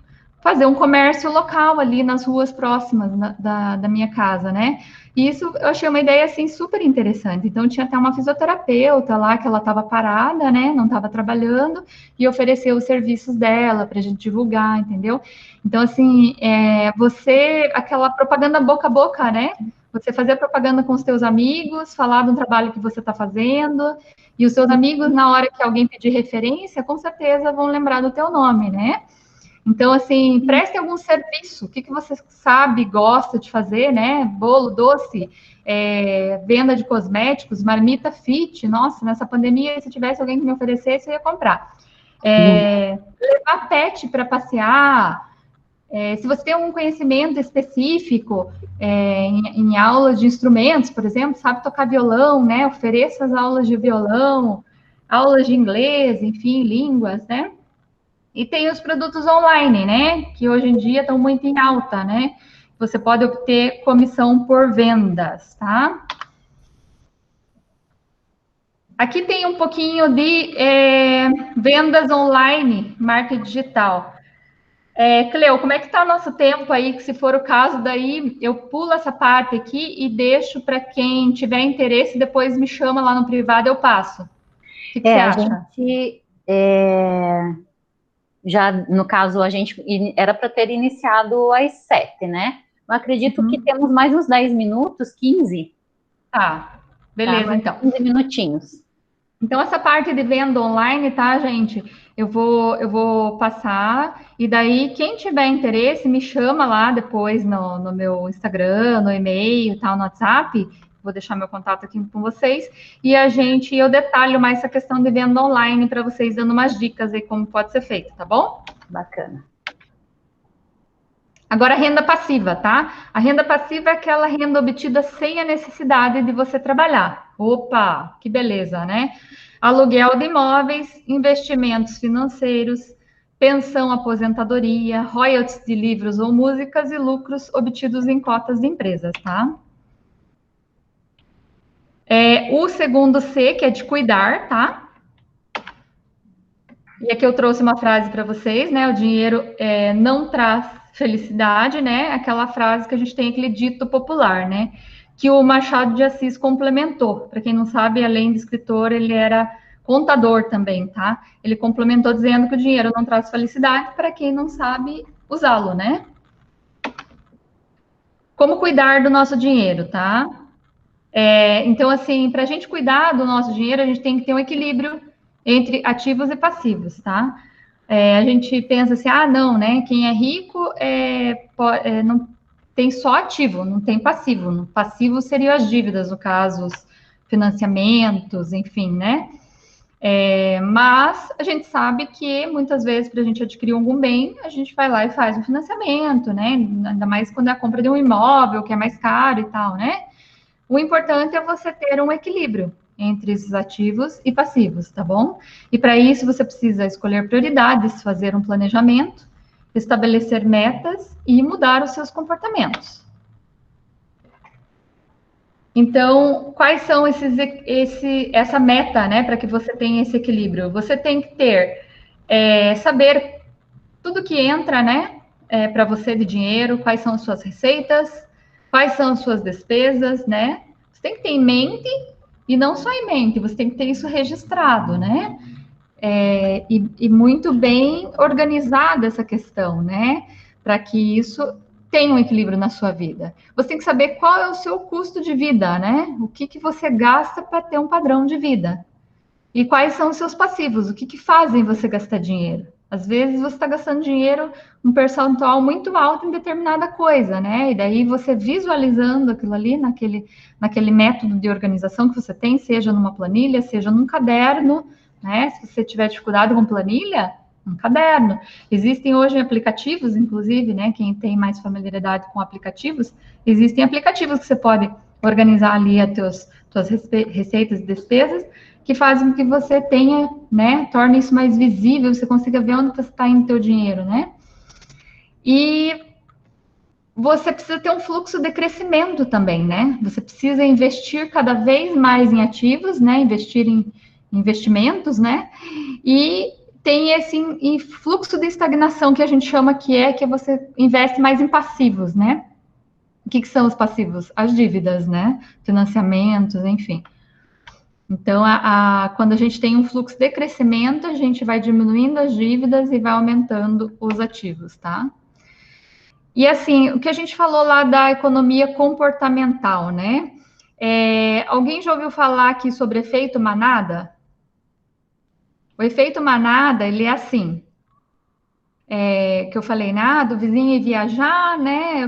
fazer um comércio local ali nas ruas próximas da minha casa, né? E isso eu achei uma ideia, assim, super interessante. Então, tinha até uma fisioterapeuta lá, que ela estava parada, né? Não estava trabalhando, e ofereceu os serviços dela para a gente divulgar, entendeu? Então, assim, aquela propaganda boca a boca, né? Você fazer propaganda com os teus amigos, falar do trabalho que você está fazendo, e os seus amigos, na hora que alguém pedir referência, com certeza vão lembrar do teu nome, né? Então, assim, preste algum serviço, o que você sabe, gosta de fazer, né? Bolo, doce, venda de cosméticos, marmita fit, nossa, nessa pandemia, se tivesse alguém que me oferecesse, eu ia comprar. Levar pet para passear, se você tem algum conhecimento específico em aulas de instrumentos, por exemplo, sabe tocar violão, né? Ofereça as aulas de violão, aulas de inglês, enfim, línguas, né? E tem os produtos online, né? Que hoje em dia estão muito em alta, né? Você pode obter comissão por vendas, tá? Aqui tem um pouquinho de vendas online, marketing digital. Cleo, como é que está o nosso tempo aí? Que se for o caso, daí eu pulo essa parte aqui e deixo para quem tiver interesse, depois me chama lá no privado, eu passo. O que você acha? já, no caso, a gente era para ter iniciado às 7, né? Eu acredito que temos mais uns 10 minutos, 15. Tá, beleza, Tá? então. 15 minutinhos. Então, essa parte de venda online, tá, gente? Eu vou passar, e daí, quem tiver interesse, me chama lá depois no meu Instagram, no e-mail, tal, no WhatsApp. Vou deixar meu contato aqui com vocês. E eu detalho mais essa questão de venda online para vocês, dando umas dicas aí como pode ser feito, tá bom? Bacana. Agora, a renda passiva, tá? A renda passiva é aquela renda obtida sem a necessidade de você trabalhar. Opa, que beleza, né? Aluguel de imóveis, investimentos financeiros, pensão, aposentadoria, royalties de livros ou músicas e lucros obtidos em cotas de empresas, tá? O segundo C, que é de cuidar, tá? E aqui eu trouxe uma frase para vocês, né? O dinheiro não traz felicidade, né? Aquela frase que a gente tem, aquele dito popular, né? Que o Machado de Assis complementou. Para quem não sabe, além de escritor, ele era contador também, tá? Ele complementou dizendo que o dinheiro não traz felicidade para quem não sabe usá-lo, né? Como cuidar do nosso dinheiro, tá? Então, assim, para a gente cuidar do nosso dinheiro, a gente tem que ter um equilíbrio entre ativos e passivos, tá? A gente pensa assim, não, né? Quem é rico não tem só ativo, não tem passivo. Passivo seriam as dívidas, no caso, os financiamentos, enfim, né? Mas a gente sabe que muitas vezes, para a gente adquirir algum bem, a gente vai lá e faz um financiamento, né? Ainda mais quando é a compra de um imóvel, que é mais caro e tal, né? O importante é você ter um equilíbrio entre esses ativos e passivos, tá bom? E para isso você precisa escolher prioridades, fazer um planejamento, estabelecer metas e mudar os seus comportamentos. Então, quais são essa meta, né, para que você tenha esse equilíbrio? Você tem que saber tudo que entra, né, para você de dinheiro, quais são as suas receitas, quais são as suas despesas, né? Você tem que ter em mente, e não só em mente, você tem que ter isso registrado, né? E muito bem organizada essa questão, né? Para que isso tenha um equilíbrio na sua vida. Você tem que saber qual é o seu custo de vida, né? O que você gasta para ter um padrão de vida. E quais são os seus passivos? O que fazem você gastar dinheiro? Às vezes você está gastando dinheiro, um percentual muito alto em determinada coisa, né? E daí você visualizando aquilo ali, naquele método de organização que você tem, seja numa planilha, seja num caderno, né? Se você tiver dificuldade com planilha, um caderno. Existem hoje aplicativos, inclusive, né? Quem tem mais familiaridade com aplicativos, existem aplicativos que você pode organizar ali as tuas receitas e despesas, que fazem com que você tenha, né, torne isso mais visível, você consiga ver onde você está indo o teu dinheiro, né? E você precisa ter um fluxo de crescimento também, né? Você precisa investir cada vez mais em ativos, né? Investir em investimentos, né? E tem esse fluxo de estagnação que a gente chama que você investe mais em passivos, né? O que são os passivos? As dívidas, né? Financiamentos, enfim. Então, quando a gente tem um fluxo de crescimento, a gente vai diminuindo as dívidas e vai aumentando os ativos, tá? E assim, o que a gente falou lá da economia comportamental, né? Alguém já ouviu falar aqui sobre efeito manada? O efeito manada, ele é assim, que eu falei, do vizinho ir viajar, né?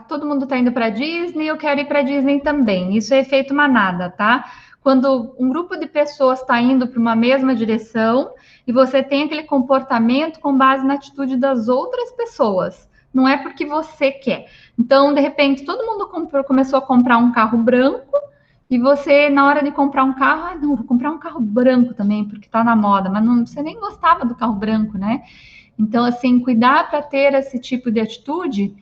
Todo mundo está indo para Disney, eu quero ir para Disney também. Isso é efeito manada, tá? Quando um grupo de pessoas está indo para uma mesma direção e você tem aquele comportamento com base na atitude das outras pessoas, não é porque você quer. Então, de repente, todo mundo começou a comprar um carro branco e você, na hora de comprar um carro, não, vou comprar um carro branco também, porque está na moda, mas você nem gostava do carro branco, né? Então, assim, cuidar para ter esse tipo de atitude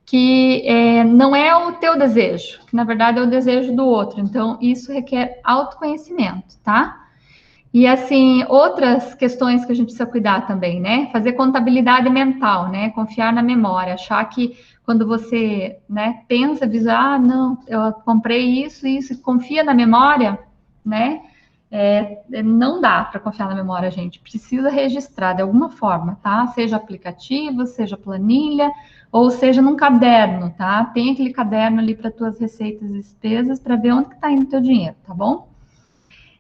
que não é o teu desejo, que na verdade é o desejo do outro. Então, isso requer autoconhecimento, tá? E, assim, outras questões que a gente precisa cuidar também, né? Fazer contabilidade mental, né? Confiar na memória, achar que quando você, né, pensa, diz, não, eu comprei isso, confia na memória, né? Não dá para confiar na memória, gente. Precisa registrar de alguma forma, tá? Seja aplicativo, seja planilha, ou seja num caderno, tá? Tem aquele caderno ali para tuas receitas e despesas para ver onde que tá indo o teu dinheiro, tá bom?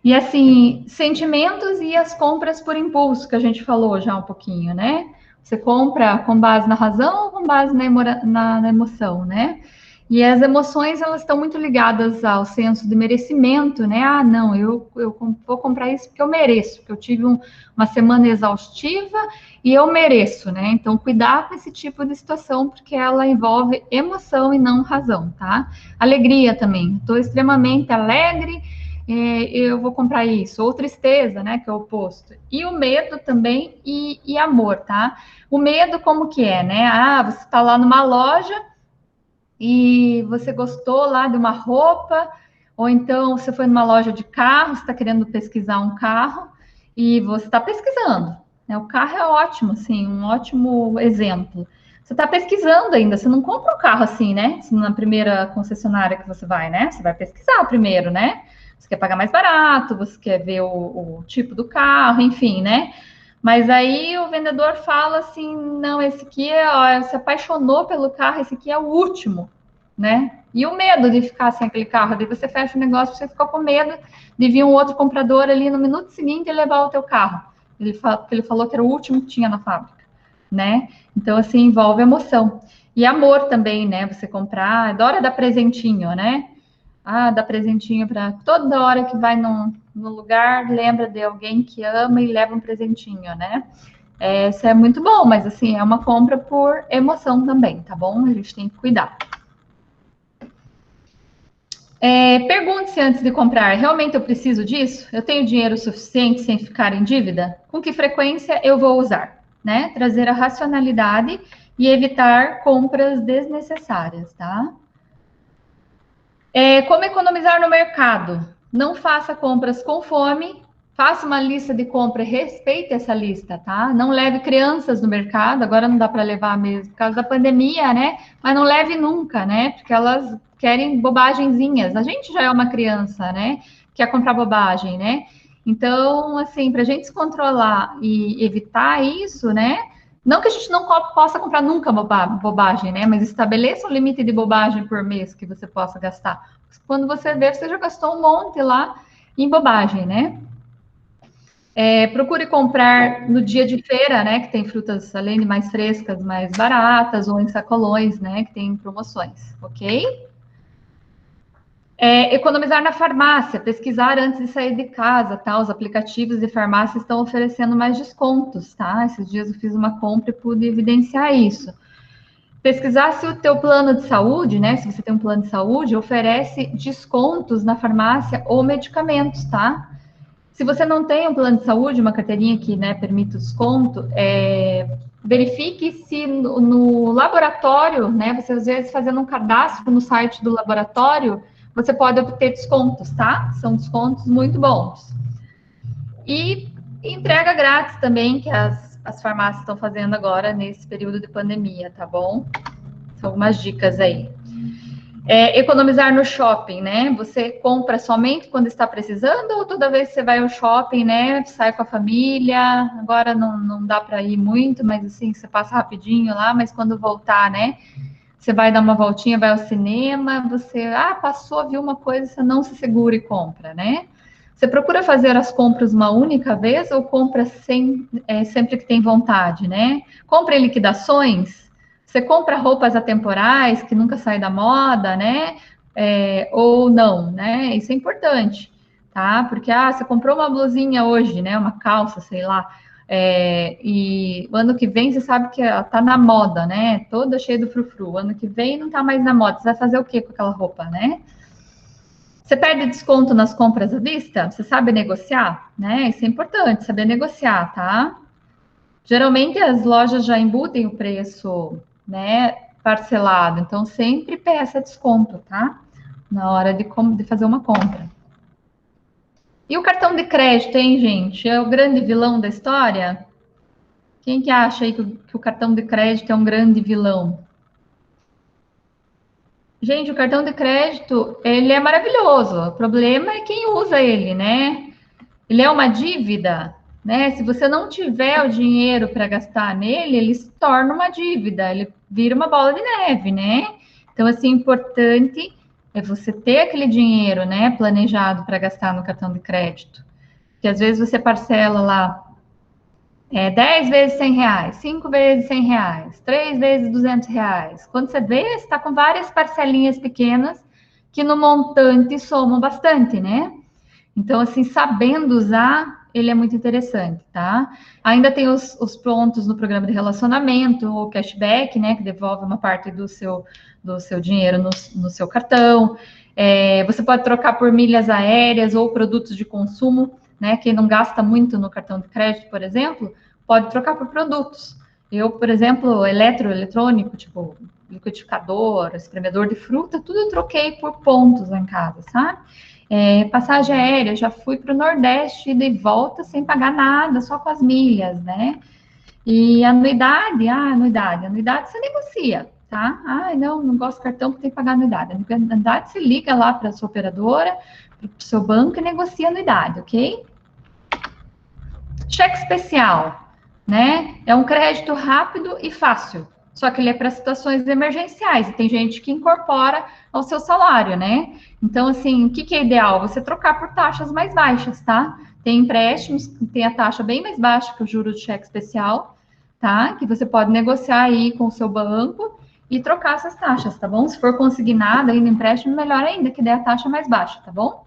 E assim, sentimentos e as compras por impulso, que a gente falou já um pouquinho, né? Você compra com base na razão ou com base na emoção, né? E as emoções, elas estão muito ligadas ao senso de merecimento, né? Ah, não, eu vou comprar isso porque eu mereço, porque eu tive uma semana exaustiva e eu mereço, né? Então, cuidar com esse tipo de situação, porque ela envolve emoção e não razão, tá? Alegria também. Estou extremamente alegre, eu vou comprar isso. Ou tristeza, né? Que é o oposto. E o medo também e amor, tá? O medo, como que é, né? Ah, você está lá numa loja e você gostou lá de uma roupa, ou então você foi numa loja de carro, você está querendo pesquisar um carro, e você está pesquisando, né? O carro é ótimo, assim, um ótimo exemplo. Você está pesquisando ainda, você não compra um carro assim, né? Na primeira concessionária que você vai, né? Você vai pesquisar primeiro, né? Você quer pagar mais barato, você quer ver o tipo do carro, enfim, né? Mas aí o vendedor fala assim, não, esse aqui se apaixonou pelo carro, esse aqui é o último, né? E o medo de ficar sem aquele carro, daí você fecha o negócio, você fica com medo de vir um outro comprador ali no minuto seguinte e levar o teu carro. Porque ele falou que era o último que tinha na fábrica, né? Então, assim, envolve emoção. E amor também, né? Você comprar, adora dar presentinho, né? Ah, dá presentinho para toda hora que vai no lugar, lembra de alguém que ama e leva um presentinho, né? Isso é muito bom, mas assim, é uma compra por emoção também, tá bom? A gente tem que cuidar. Pergunte-se antes de comprar, realmente eu preciso disso? Eu tenho dinheiro suficiente sem ficar em dívida? Com que frequência eu vou usar? Né? Trazer a racionalidade e evitar compras desnecessárias, tá? Como economizar no mercado? Não faça compras com fome, faça uma lista de compra e respeite essa lista, tá? Não leve crianças no mercado, agora não dá para levar mesmo por causa da pandemia, né? Mas não leve nunca, né? Porque elas querem bobagenzinhas. A gente já é uma criança, né? Quer comprar bobagem, né? Então, assim, para a gente se controlar e evitar isso, né? Não que a gente não possa comprar nunca bobagem, né? Mas estabeleça um limite de bobagem por mês que você possa gastar. Quando você vê, você já gastou um monte lá em bobagem, né? Procure comprar no dia de feira, né? Que tem frutas, além de mais frescas, mais baratas, ou em sacolões, né? Que tem promoções, ok? Economizar na farmácia, pesquisar antes de sair de casa, tá? Os aplicativos de farmácia estão oferecendo mais descontos, tá? Esses dias eu fiz uma compra e pude evidenciar isso. Pesquisar se o teu plano de saúde, né? Se você tem um plano de saúde, oferece descontos na farmácia ou medicamentos, tá? Se você não tem um plano de saúde, uma carteirinha que, né, permite o desconto, verifique se no laboratório, né? Você às vezes fazendo um cadastro no site do laboratório, você pode obter descontos, tá? São descontos muito bons. E entrega grátis também, que as farmácias estão fazendo agora nesse período de pandemia, tá bom? São algumas dicas aí. Economizar no shopping, né? Você compra somente quando está precisando ou toda vez que você vai ao shopping, né? Sai com a família. Agora não dá para ir muito, mas assim, você passa rapidinho lá, mas quando voltar, né? Você vai dar uma voltinha, vai ao cinema, você, passou, viu uma coisa, você não se segura e compra, né? Você procura fazer as compras uma única vez ou compra sempre que tem vontade, né? Compra em liquidações, você compra roupas atemporais que nunca saem da moda, né? Ou não, né? Isso é importante, tá? Porque, você comprou uma blusinha hoje, né? Uma calça, sei lá. E o ano que vem você sabe que ela tá na moda, né? Toda cheia do frufru. O ano que vem não tá mais na moda. Você vai fazer o que com aquela roupa, né? Você perde desconto nas compras à vista? Você sabe negociar, né? Isso é importante, saber negociar, tá? Geralmente as lojas já embutem o preço, né, parcelado. Então sempre peça desconto, tá? Na hora de fazer uma compra. E o cartão de crédito, hein, gente? É o grande vilão da história? Quem que acha aí que o cartão de crédito é um grande vilão? Gente, o cartão de crédito, ele é maravilhoso. O problema é quem usa ele, né? ele é uma dívida, né? Se você não tiver o dinheiro para gastar nele, ele se torna uma dívida, ele vira uma bola de neve, né? Então, assim, importante é você ter aquele dinheiro, né, planejado para gastar no cartão de crédito. Que às vezes você parcela lá 10 vezes R$100, 5 vezes R$100, 3 vezes R$200. Quando você vê, você está com várias parcelinhas pequenas que no montante somam bastante, né? Então, assim, sabendo usar, ele é muito interessante, tá? Ainda tem os pontos no programa de relacionamento, o cashback, né, que devolve uma parte do seu dinheiro no seu cartão. Você pode trocar por milhas aéreas ou produtos de consumo, né? Quem não gasta muito no cartão de crédito, por exemplo, pode trocar por produtos. Eu, por exemplo, eletrônico, tipo liquidificador, espremedor de fruta, tudo eu troquei por pontos lá em casa, sabe? Passagem aérea, já fui para o Nordeste e de volta sem pagar nada, só com as milhas, né? E anuidade você negocia, tá? Não gosto de cartão porque tem que pagar anuidade. Anuidade você liga lá para a sua operadora, para o seu banco e negocia anuidade, ok? Cheque especial, né? É um crédito rápido e fácil, só que ele é para situações emergenciais, e tem gente que incorpora ao seu salário, né? Então, assim, o que é ideal? Você trocar por taxas mais baixas, tá? Tem empréstimos que tem a taxa bem mais baixa que o juro do cheque especial, tá? Que você pode negociar aí com o seu banco e trocar essas taxas, tá bom? Se for consignado aí no empréstimo, melhor ainda, que dê a taxa mais baixa, tá bom?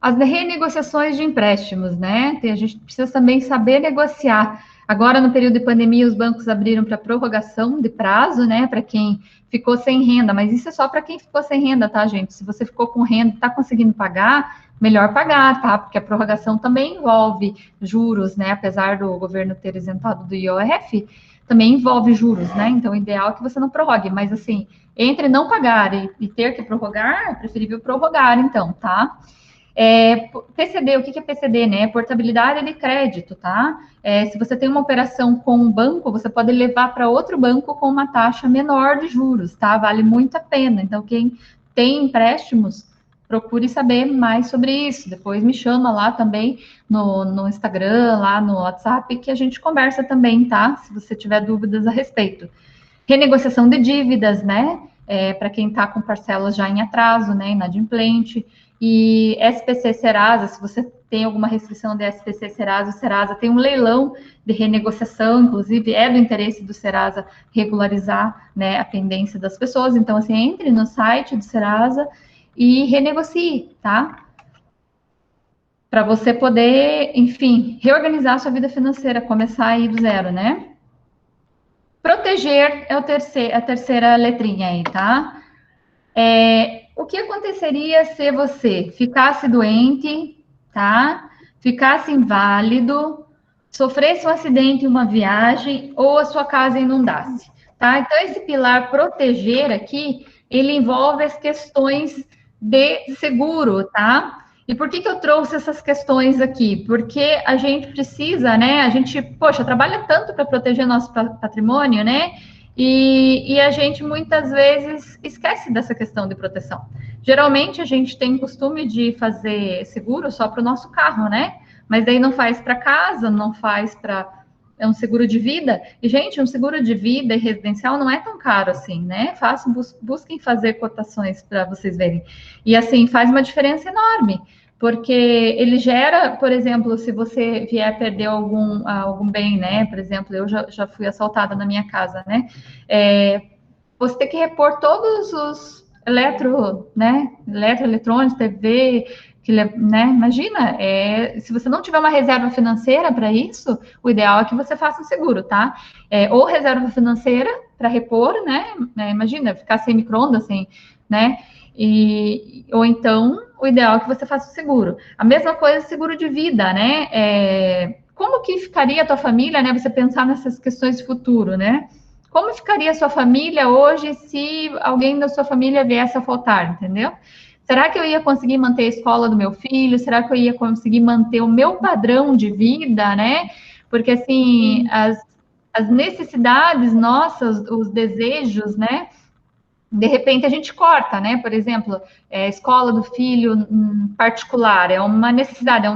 As renegociações de empréstimos, né? A gente precisa também saber negociar. Agora, no período de pandemia, os bancos abriram para prorrogação de prazo, né? Para quem ficou sem renda, mas isso é só para quem ficou sem renda, tá, gente? Se você ficou com renda e está conseguindo pagar, melhor pagar, tá? Porque a prorrogação também envolve juros, né? Apesar do governo ter isentado do IOF, também envolve juros, né? Então, o ideal é que você não prorrogue, mas assim, entre não pagar e ter que prorrogar, é preferível prorrogar, então, tá? PCD, o que é PCD, né? Portabilidade de crédito, tá? Se você tem uma operação com um banco, você pode levar para outro banco com uma taxa menor de juros, tá? Vale muito a pena. Então, quem tem empréstimos, procure saber mais sobre isso. Depois me chama lá também no Instagram, lá no WhatsApp, que a gente conversa também, tá? Se você tiver dúvidas a respeito. Renegociação de dívidas, né? Para quem está com parcelas já em atraso, né? Inadimplente. E SPC Serasa, se você tem alguma restrição de SPC Serasa, o Serasa tem um leilão de renegociação, inclusive é do interesse do Serasa regularizar, né, a pendência das pessoas. Então, assim, entre no site do Serasa e renegocie, tá? Para você poder, enfim, reorganizar a sua vida financeira, começar aí do zero, né? Proteger é a terceira letrinha aí, tá? O que aconteceria se você ficasse doente, tá? Ficasse inválido, sofresse um acidente em uma viagem ou a sua casa inundasse, tá? Então, esse pilar proteger aqui, ele envolve as questões de seguro, tá? E por que eu trouxe essas questões aqui? Porque a gente precisa, né? A gente, poxa, trabalha tanto para proteger nosso patrimônio, né? E a gente muitas vezes esquece dessa questão de proteção. Geralmente a gente tem costume de fazer seguro só para o nosso carro, né? Mas daí não faz para casa, não faz para. É um seguro de vida. E, gente, um seguro de vida e residencial não é tão caro assim, né? Busquem fazer cotações para vocês verem. E, assim, faz uma diferença enorme. Porque ele gera, por exemplo, se você vier perder algum bem, né? Por exemplo, eu já fui assaltada na minha casa, né? Você tem que repor todos os eletrônicos, TV, né? Imagina, se você não tiver uma reserva financeira para isso, o ideal é que você faça um seguro, tá? Ou reserva financeira para repor, né? Imagina, ficar sem micro-ondas, né? Ou então, o ideal é que você faça o seguro. A mesma coisa, seguro de vida, né? Como que ficaria a tua família, né? Você pensar nessas questões de futuro, né? Como ficaria a sua família hoje se alguém da sua família viesse a faltar, entendeu? Será que eu ia conseguir manter a escola do meu filho? Será que eu ia conseguir manter o meu padrão de vida, né? Porque, assim, as necessidades nossas, os desejos, né? de repente a gente corta, né? Por exemplo, a escola do filho particular, é uma necessidade,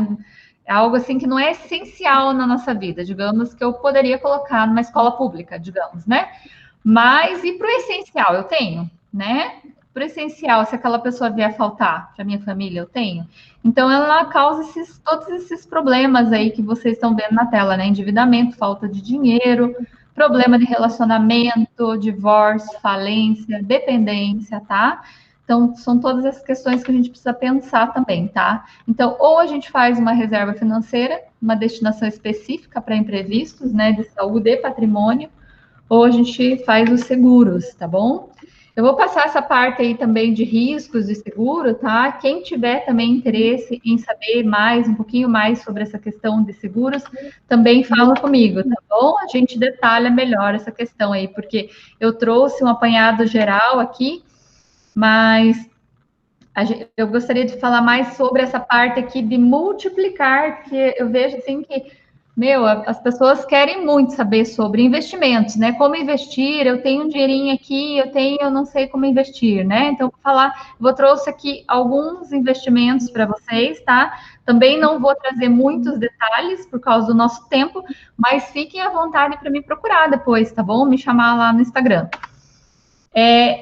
é algo assim que não é essencial na nossa vida, digamos, que eu poderia colocar numa escola pública, digamos, né? Mas e para o essencial, eu tenho, né? Para o essencial, se aquela pessoa vier faltar para minha família, eu tenho. Então, ela causa todos esses problemas aí que vocês estão vendo na tela, né? Endividamento, falta de dinheiro, problema de relacionamento, divórcio, falência, dependência, tá? Então, são todas essas questões que a gente precisa pensar também, tá? Então, ou a gente faz uma reserva financeira, uma destinação específica para imprevistos, né, de saúde e patrimônio, ou a gente faz os seguros, tá bom? Eu vou passar essa parte aí também de riscos de seguro, tá? Quem tiver também interesse em saber mais, um pouquinho mais sobre essa questão de seguros, também fala comigo, tá bom? A gente detalha melhor essa questão aí, porque eu trouxe um apanhado geral aqui, mas eu gostaria de falar mais sobre essa parte aqui de multiplicar, que eu vejo assim que, as pessoas querem muito saber sobre investimentos, né? Como investir, eu tenho um dinheirinho aqui, eu não sei como investir, né? Então, trouxe aqui alguns investimentos para vocês, tá? Também não vou trazer muitos detalhes por causa do nosso tempo, mas fiquem à vontade para me procurar depois, tá bom? Me chamar lá no Instagram.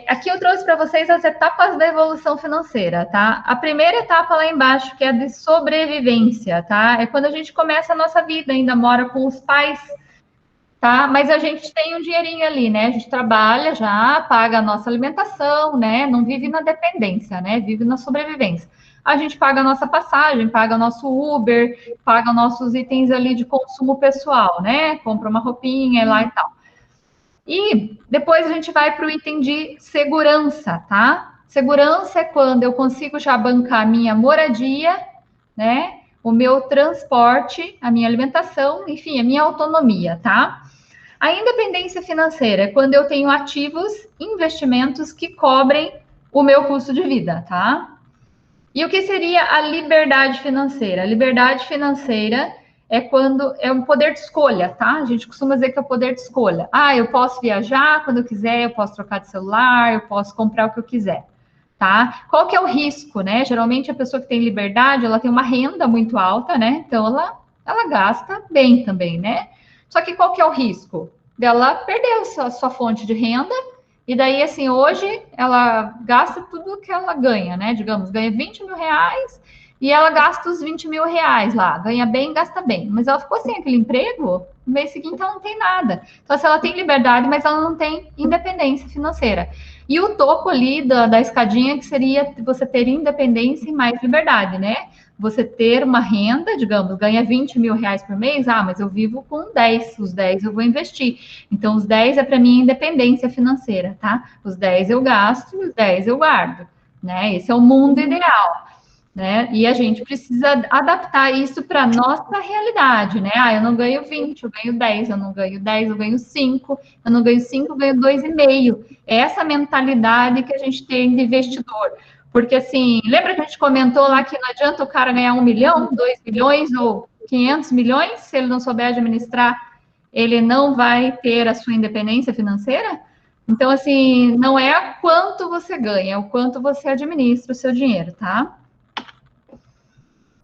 Aqui eu trouxe para vocês as etapas da evolução financeira, tá? A primeira etapa lá embaixo, que é a de sobrevivência, tá? É quando a gente começa a nossa vida, ainda mora com os pais, tá? Mas a gente tem um dinheirinho ali, né? A gente trabalha já, paga a nossa alimentação, né? Não vive na dependência, né? Vive na sobrevivência. A gente paga a nossa passagem, paga o nosso Uber, paga nossos itens ali de consumo pessoal, né? Compra uma roupinha lá e tal. E depois a gente vai para o item de segurança, tá? Segurança é quando eu consigo já bancar a minha moradia, né? O meu transporte, a minha alimentação, enfim, a minha autonomia, tá? A independência financeira é quando eu tenho ativos, investimentos que cobrem o meu custo de vida, tá? E o que seria a liberdade financeira? A liberdade financeira é quando é um poder de escolha, tá? A gente costuma dizer que é o poder de escolha. Eu posso viajar quando eu quiser, eu posso trocar de celular, eu posso comprar o que eu quiser, tá? Qual que é o risco, né? Geralmente a pessoa que tem liberdade, ela tem uma renda muito alta, né? Então ela gasta bem também, né? Só que qual que é o risco? Dela perder a sua fonte de renda. E daí, assim, hoje ela gasta tudo que ela ganha, né? Digamos, ganha 20 mil reais e ela gasta os 20 mil reais lá. Ganha bem, gasta bem. Mas ela ficou sem aquele emprego, no mês seguinte ela não tem nada. Então, se ela tem liberdade, mas ela não tem independência financeira. E o topo ali da escadinha, que seria você ter independência e mais liberdade, né? Você ter uma renda, digamos, ganha 20 mil reais por mês, mas eu vivo com 10, os 10 eu vou investir. Então, os 10 é para minha independência financeira, tá? Os 10 eu gasto, os 10 eu guardo, né? Esse é o mundo ideal, né? E a gente precisa adaptar isso para a nossa realidade, né? Eu não ganho 20, eu ganho 10, eu não ganho 10, eu ganho 5, eu não ganho 5, eu ganho 2,5. É essa mentalidade que a gente tem de investidor. Porque, assim, lembra que a gente comentou lá que não adianta o cara ganhar 1 milhão, 2 milhões ou 500 milhões, se ele não souber administrar, ele não vai ter a sua independência financeira? Então, assim, não é quanto você ganha, é o quanto você administra o seu dinheiro, tá?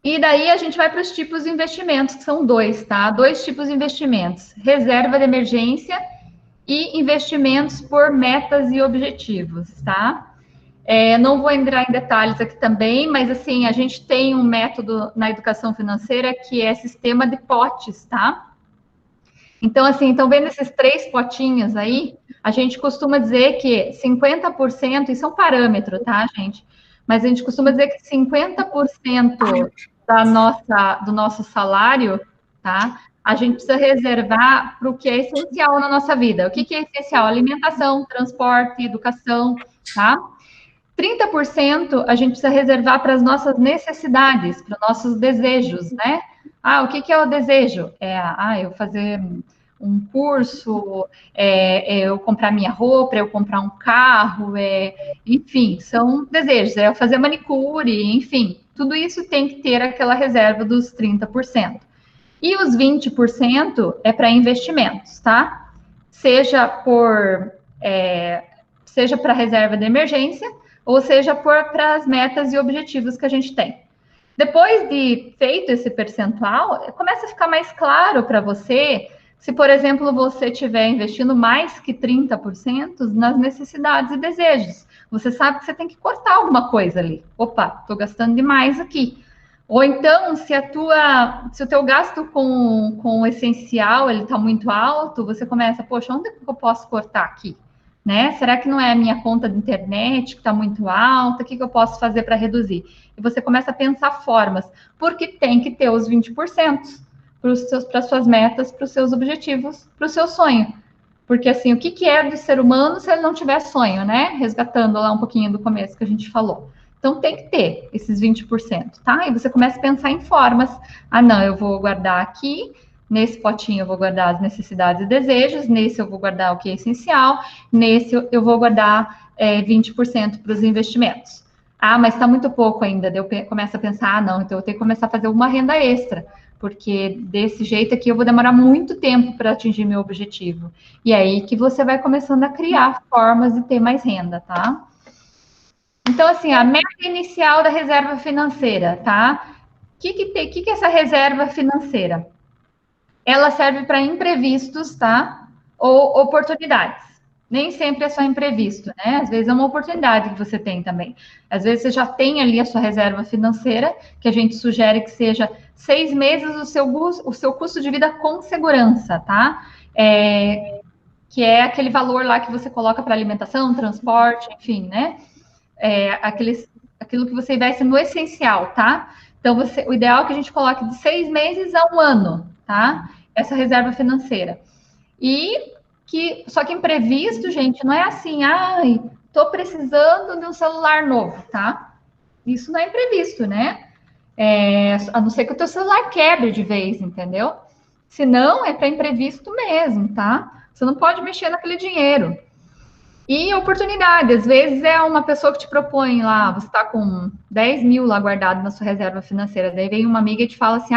E daí a gente vai para os tipos de investimentos, que são 2, tá? 2 tipos de investimentos: reserva de emergência e investimentos por metas e objetivos, tá? Não vou entrar em detalhes aqui também, mas assim, a gente tem um método na educação financeira que é sistema de potes, tá? Então, assim, estão vendo esses 3 potinhos aí? A gente costuma dizer que 50%, isso é um parâmetro, tá, gente? Mas a gente costuma dizer que 50% do nosso salário, tá? A gente precisa reservar para o que é essencial na nossa vida. O que é essencial? Alimentação, transporte, educação, tá? 30% a gente precisa reservar para as nossas necessidades, para os nossos desejos, né? O que é o desejo? Eu fazer um curso, eu comprar minha roupa, eu comprar um carro, enfim, são desejos, eu fazer manicure, enfim, tudo isso tem que ter aquela reserva dos 30%. E os 20% é para investimentos, tá? Seja por seja para reserva de emergência, ou seja para as metas e objetivos que a gente tem. Depois de feito esse percentual, começa a ficar mais claro para você se, por exemplo, você estiver investindo mais que 30% nas necessidades e desejos. Você sabe que você tem que cortar alguma coisa ali. Opa, estou gastando demais aqui. Ou então, se o teu gasto com o essencial ele está muito alto, você começa, poxa, onde que eu posso cortar aqui? Né? Será que não é a minha conta de internet que está muito alta? O que eu posso fazer para reduzir? E você começa a pensar formas, porque tem que ter os 20% para as suas metas, para os seus objetivos, para o seu sonho. Porque assim, o que é do ser humano se ele não tiver sonho, né? Resgatando lá um pouquinho do começo que a gente falou. Então tem que ter esses 20%, tá? E você começa a pensar em formas. Ah, não, eu vou guardar aqui. Nesse potinho eu vou guardar as necessidades e desejos, nesse eu vou guardar o que é essencial, nesse eu vou guardar 20% para os investimentos. Ah, mas está muito pouco ainda. Eu começo a pensar, ah, não, então eu tenho que começar a fazer uma renda extra, porque desse jeito aqui eu vou demorar muito tempo para atingir meu objetivo. E aí que você vai começando a criar formas de ter mais renda, tá? Então, assim, a meta inicial da reserva financeira, tá? O que é essa reserva financeira? Ela serve para imprevistos, tá? Ou oportunidades. Nem sempre é só imprevisto, né? Às vezes é uma oportunidade que você tem também. Às vezes você já tem ali a sua reserva financeira, que a gente sugere que seja 6 meses o seu custo de vida com segurança, tá? Que é aquele valor lá que você coloca para alimentação, transporte, enfim, né? Aquilo que você investe no essencial, tá? Então, o ideal é que a gente coloque de 6 meses a 1 ano, tá? Essa reserva financeira. Só que imprevisto, gente, não é assim, ai, tô precisando de um celular novo, tá? Isso não é imprevisto, né? A não ser que o teu celular quebre de vez, entendeu? Se não, é para imprevisto mesmo, tá? Você não pode mexer naquele dinheiro. E oportunidade, às vezes é uma pessoa que te propõe lá, você está com 10 mil lá guardado na sua reserva financeira, daí vem uma amiga e te fala assim,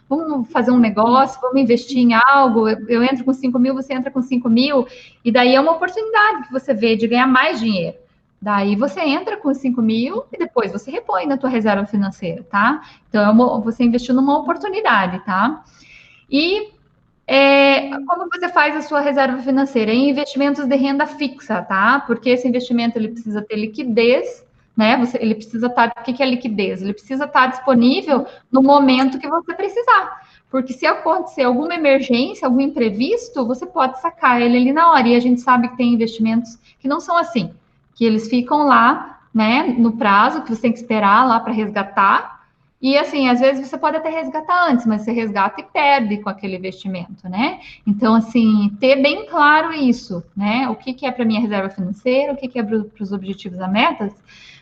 vamos fazer um negócio, vamos investir em algo, eu entro com 5 mil, você entra com 5 mil, e daí é uma oportunidade que você vê de ganhar mais dinheiro. Daí você entra com 5 mil e depois você repõe na tua reserva financeira, tá? Então, você investiu numa oportunidade, tá? E como você faz a sua reserva financeira? Em investimentos de renda fixa, tá? Porque esse investimento ele precisa ter liquidez, né? Ele precisa estar. O que é liquidez? Ele precisa estar disponível no momento que você precisar. Porque se acontecer alguma emergência, algum imprevisto, você pode sacar ele ali na hora. E a gente sabe que tem investimentos que não são assim, que eles ficam lá, né, no prazo, que você tem que esperar lá para resgatar. E assim, às vezes você pode até resgatar antes, mas você resgata e perde com aquele investimento, né? Então, assim, ter bem claro isso, né? O que é para minha reserva financeira, o que é para os objetivos a metas,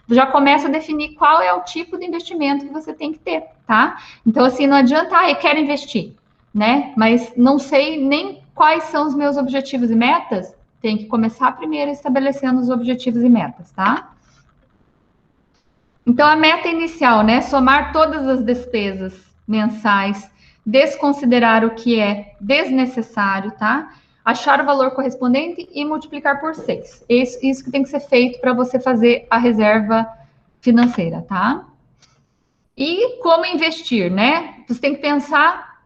já começa a definir qual é o tipo de investimento que você tem que ter, tá? Então, assim, não adianta, eu quero investir, né? Mas não sei nem quais são os meus objetivos e metas, tem que começar primeiro estabelecendo os objetivos e metas, tá? Então, a meta inicial, né? Somar todas as despesas mensais, desconsiderar o que é desnecessário, tá? Achar o valor correspondente e multiplicar por 6. Isso que tem que ser feito para você fazer a reserva financeira, tá? E como investir, né? Você tem que pensar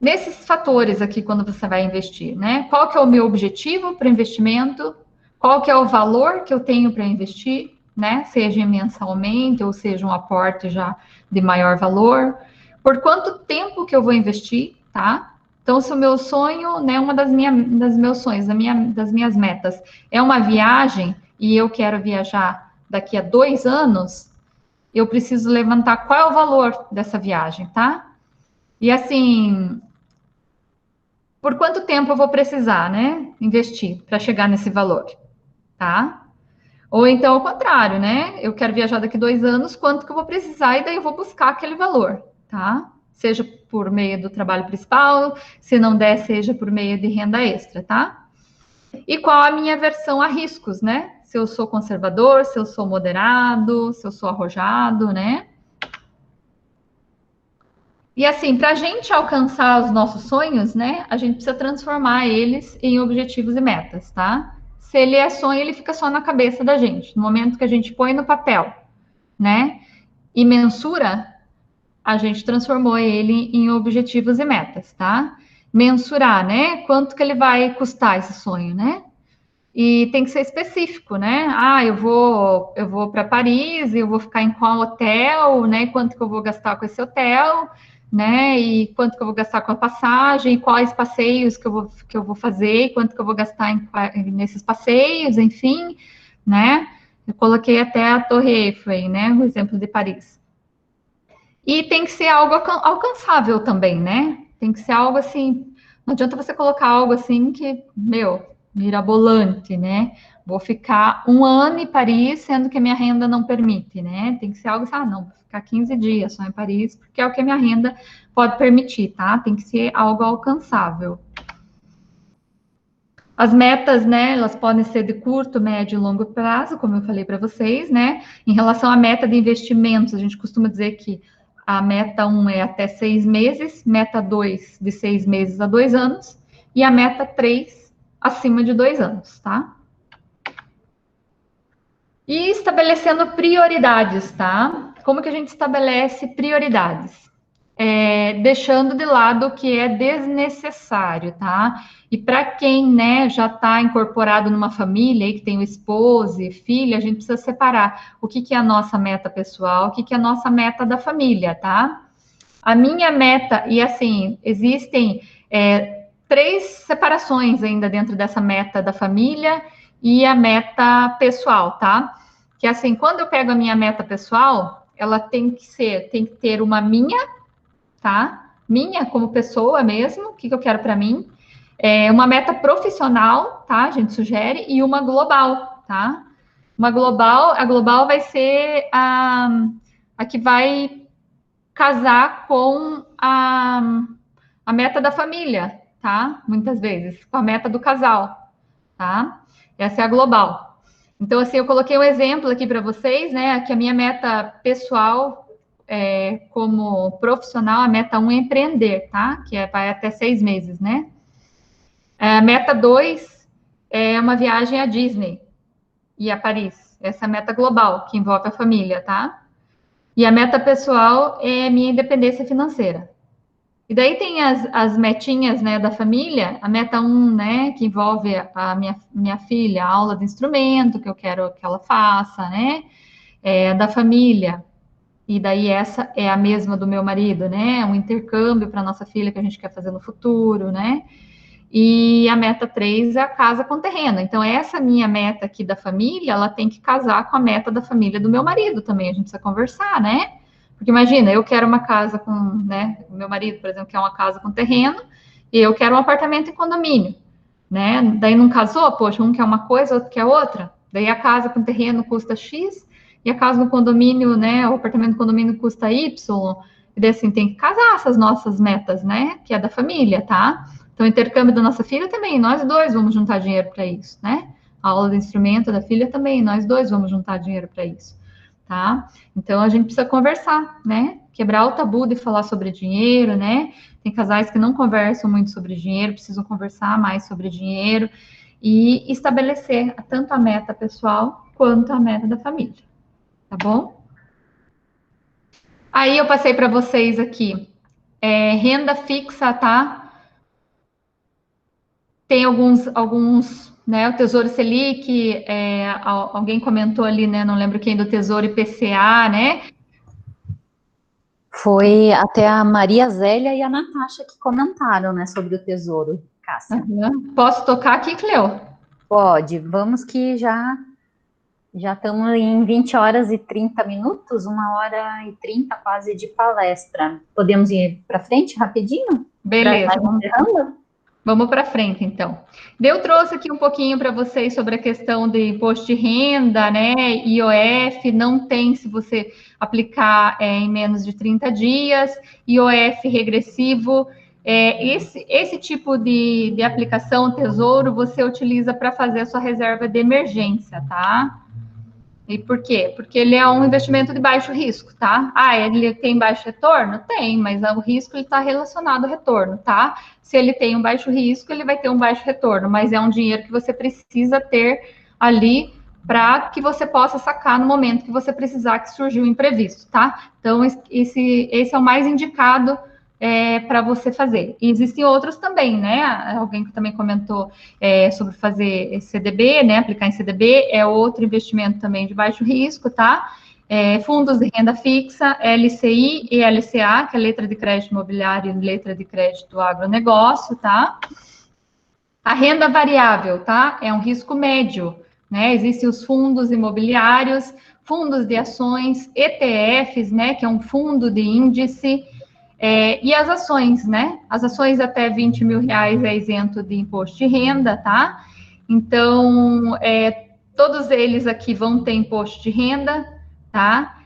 nesses fatores aqui quando você vai investir, né? Qual que é o meu objetivo para investimento? Qual que é o valor que eu tenho para investir? Né? Seja mensalmente ou seja um aporte já de maior valor. Por quanto tempo que eu vou investir, tá? Então, se o meu sonho, né, das meus sonhos, das minhas metas, é uma viagem e eu quero viajar daqui a 2 anos, eu preciso levantar qual é o valor dessa viagem, tá? E assim, por quanto tempo eu vou precisar, né, investir para chegar nesse valor, tá? Ou então, ao contrário, né? Eu quero viajar daqui a 2 anos, quanto que eu vou precisar? E daí eu vou buscar aquele valor, tá? Seja por meio do trabalho principal, se não der, seja por meio de renda extra, tá? E qual a minha aversão a riscos, né? Se eu sou conservador, se eu sou moderado, se eu sou arrojado, né? E assim, para a gente alcançar os nossos sonhos, né? A gente precisa transformar eles em objetivos e metas, tá? se ele é sonho, ele fica só na cabeça da gente. No momento que a gente põe no papel, né, e mensura, a gente transformou ele em objetivos e metas, tá? Mensurar, né? Quanto que ele vai custar esse sonho, né? E tem que ser específico, né? Ah, eu vou para Paris, eu vou ficar em qual hotel, né? Quanto que eu vou gastar com esse hotel, né? E quanto que eu vou gastar com a passagem, quais passeios que eu vou fazer, quanto que eu vou gastar nesses passeios, enfim, né? Eu coloquei até a Torre Eiffel, né? O exemplo de Paris. E tem que ser algo alcançável também, né? Tem que ser algo assim. Não adianta você colocar algo assim que, mirabolante, né? Vou ficar 1 ano em Paris, sendo que a minha renda não permite, né? Tem que ser algo assim, não, vou ficar 15 dias só em Paris, porque é o que a minha renda pode permitir, tá? Tem que ser algo alcançável. As metas, né, elas podem ser de curto, médio e longo prazo, como eu falei para vocês, né? Em relação à meta de investimentos, a gente costuma dizer que a meta 1 é até 6 meses, meta 2 de 6 meses a 2 anos, e a meta 3 acima de 2 anos, tá? E estabelecendo prioridades, tá? Como que a gente estabelece prioridades? Deixando de lado o que é desnecessário, tá? E para quem, né, já está incorporado numa família aí que tem o esposo e filha, a gente precisa separar o que é a nossa meta pessoal, o que é a nossa meta da família, tá? A minha meta, e assim, existem 3 separações ainda dentro dessa meta da família e a meta pessoal, tá? Que assim, quando eu pego a minha meta pessoal, ela tem que ter uma minha, tá? Minha como pessoa mesmo, o que eu quero para mim. Uma meta profissional, tá? A gente sugere, e uma global, tá? A global vai ser a que vai casar com a meta da família, tá? Muitas vezes, com a meta do casal, tá? Essa é a global. Então, assim, eu coloquei um exemplo aqui para vocês, né? Que a minha meta pessoal, como profissional, a meta 1 é empreender, tá? Que vai até 6 meses, né? A meta 2 é uma viagem à Disney e a Paris. Essa é a meta global, que envolve a família, tá? E a meta pessoal é minha independência financeira. E daí tem as metinhas, né, da família, a meta 1, né, que envolve a minha filha, a aula de instrumento, que eu quero que ela faça, né, da família. E daí essa é a mesma do meu marido, né, um intercâmbio para nossa filha que a gente quer fazer no futuro, né. E a meta 3 é a casa com terreno. Então, essa minha meta aqui da família, ela tem que casar com a meta da família do meu marido também. A gente precisa conversar, né? Porque imagina, eu quero uma casa com, né? O meu marido, por exemplo, quer uma casa com terreno, e eu quero um apartamento em condomínio, né? Daí não casou, poxa, um quer uma coisa, outro quer outra. Daí a casa com terreno custa X, e a casa no condomínio, né? O apartamento no condomínio custa Y. E daí assim, tem que casar essas nossas metas, né? Que é da família, tá? Então, o intercâmbio da nossa filha também, nós dois vamos juntar dinheiro para isso, né? A aula de instrumento da filha também, nós dois vamos juntar dinheiro para isso, tá? Então, a gente precisa conversar, né? Quebrar o tabu de falar sobre dinheiro, né? Tem casais que não conversam muito sobre dinheiro, precisam conversar mais sobre dinheiro e estabelecer tanto a meta pessoal quanto a meta da família, tá bom? Aí, eu passei para vocês aqui, renda fixa, tá? Tem alguns, né? O Tesouro Selic, alguém comentou ali, né? Não lembro quem, do Tesouro IPCA, né? Foi até a Maria Zélia e a Natasha que comentaram, né, sobre o Tesouro, Cássia. Uhum. Posso tocar aqui, Cleo? Pode, vamos que já estamos em 20 horas e 30 minutos, 1h30 quase de palestra. Podemos ir para frente rapidinho? Beleza, vamos para frente, então. Eu trouxe aqui um pouquinho para vocês sobre a questão de imposto de renda, né? IOF, não tem se você aplicar em menos de 30 dias, IOF regressivo. Esse tipo de aplicação, Tesouro, você utiliza para fazer a sua reserva de emergência, tá? E por quê? Porque ele é um investimento de baixo risco, tá? Ah, ele tem baixo retorno? Tem, mas o risco está relacionado ao retorno, tá? Se ele tem um baixo risco, ele vai ter um baixo retorno, mas é um dinheiro que você precisa ter ali para que você possa sacar no momento que você precisar, que surgiu um imprevisto, tá? Então, esse é o mais indicado para você fazer. E existem outros também, né? Alguém que também comentou sobre fazer CDB, né? Aplicar em CDB é outro investimento também de baixo risco, tá? Fundos de renda fixa, LCI e LCA, que é letra de crédito imobiliário e letra de crédito agronegócio, tá? A renda variável, tá? É um risco médio, né? Existem os fundos imobiliários, fundos de ações, ETFs, né? Que é um fundo de índice. E as ações, né? As ações até 20 mil reais é isento de imposto de renda, tá? Então, todos eles aqui vão ter imposto de renda, tá?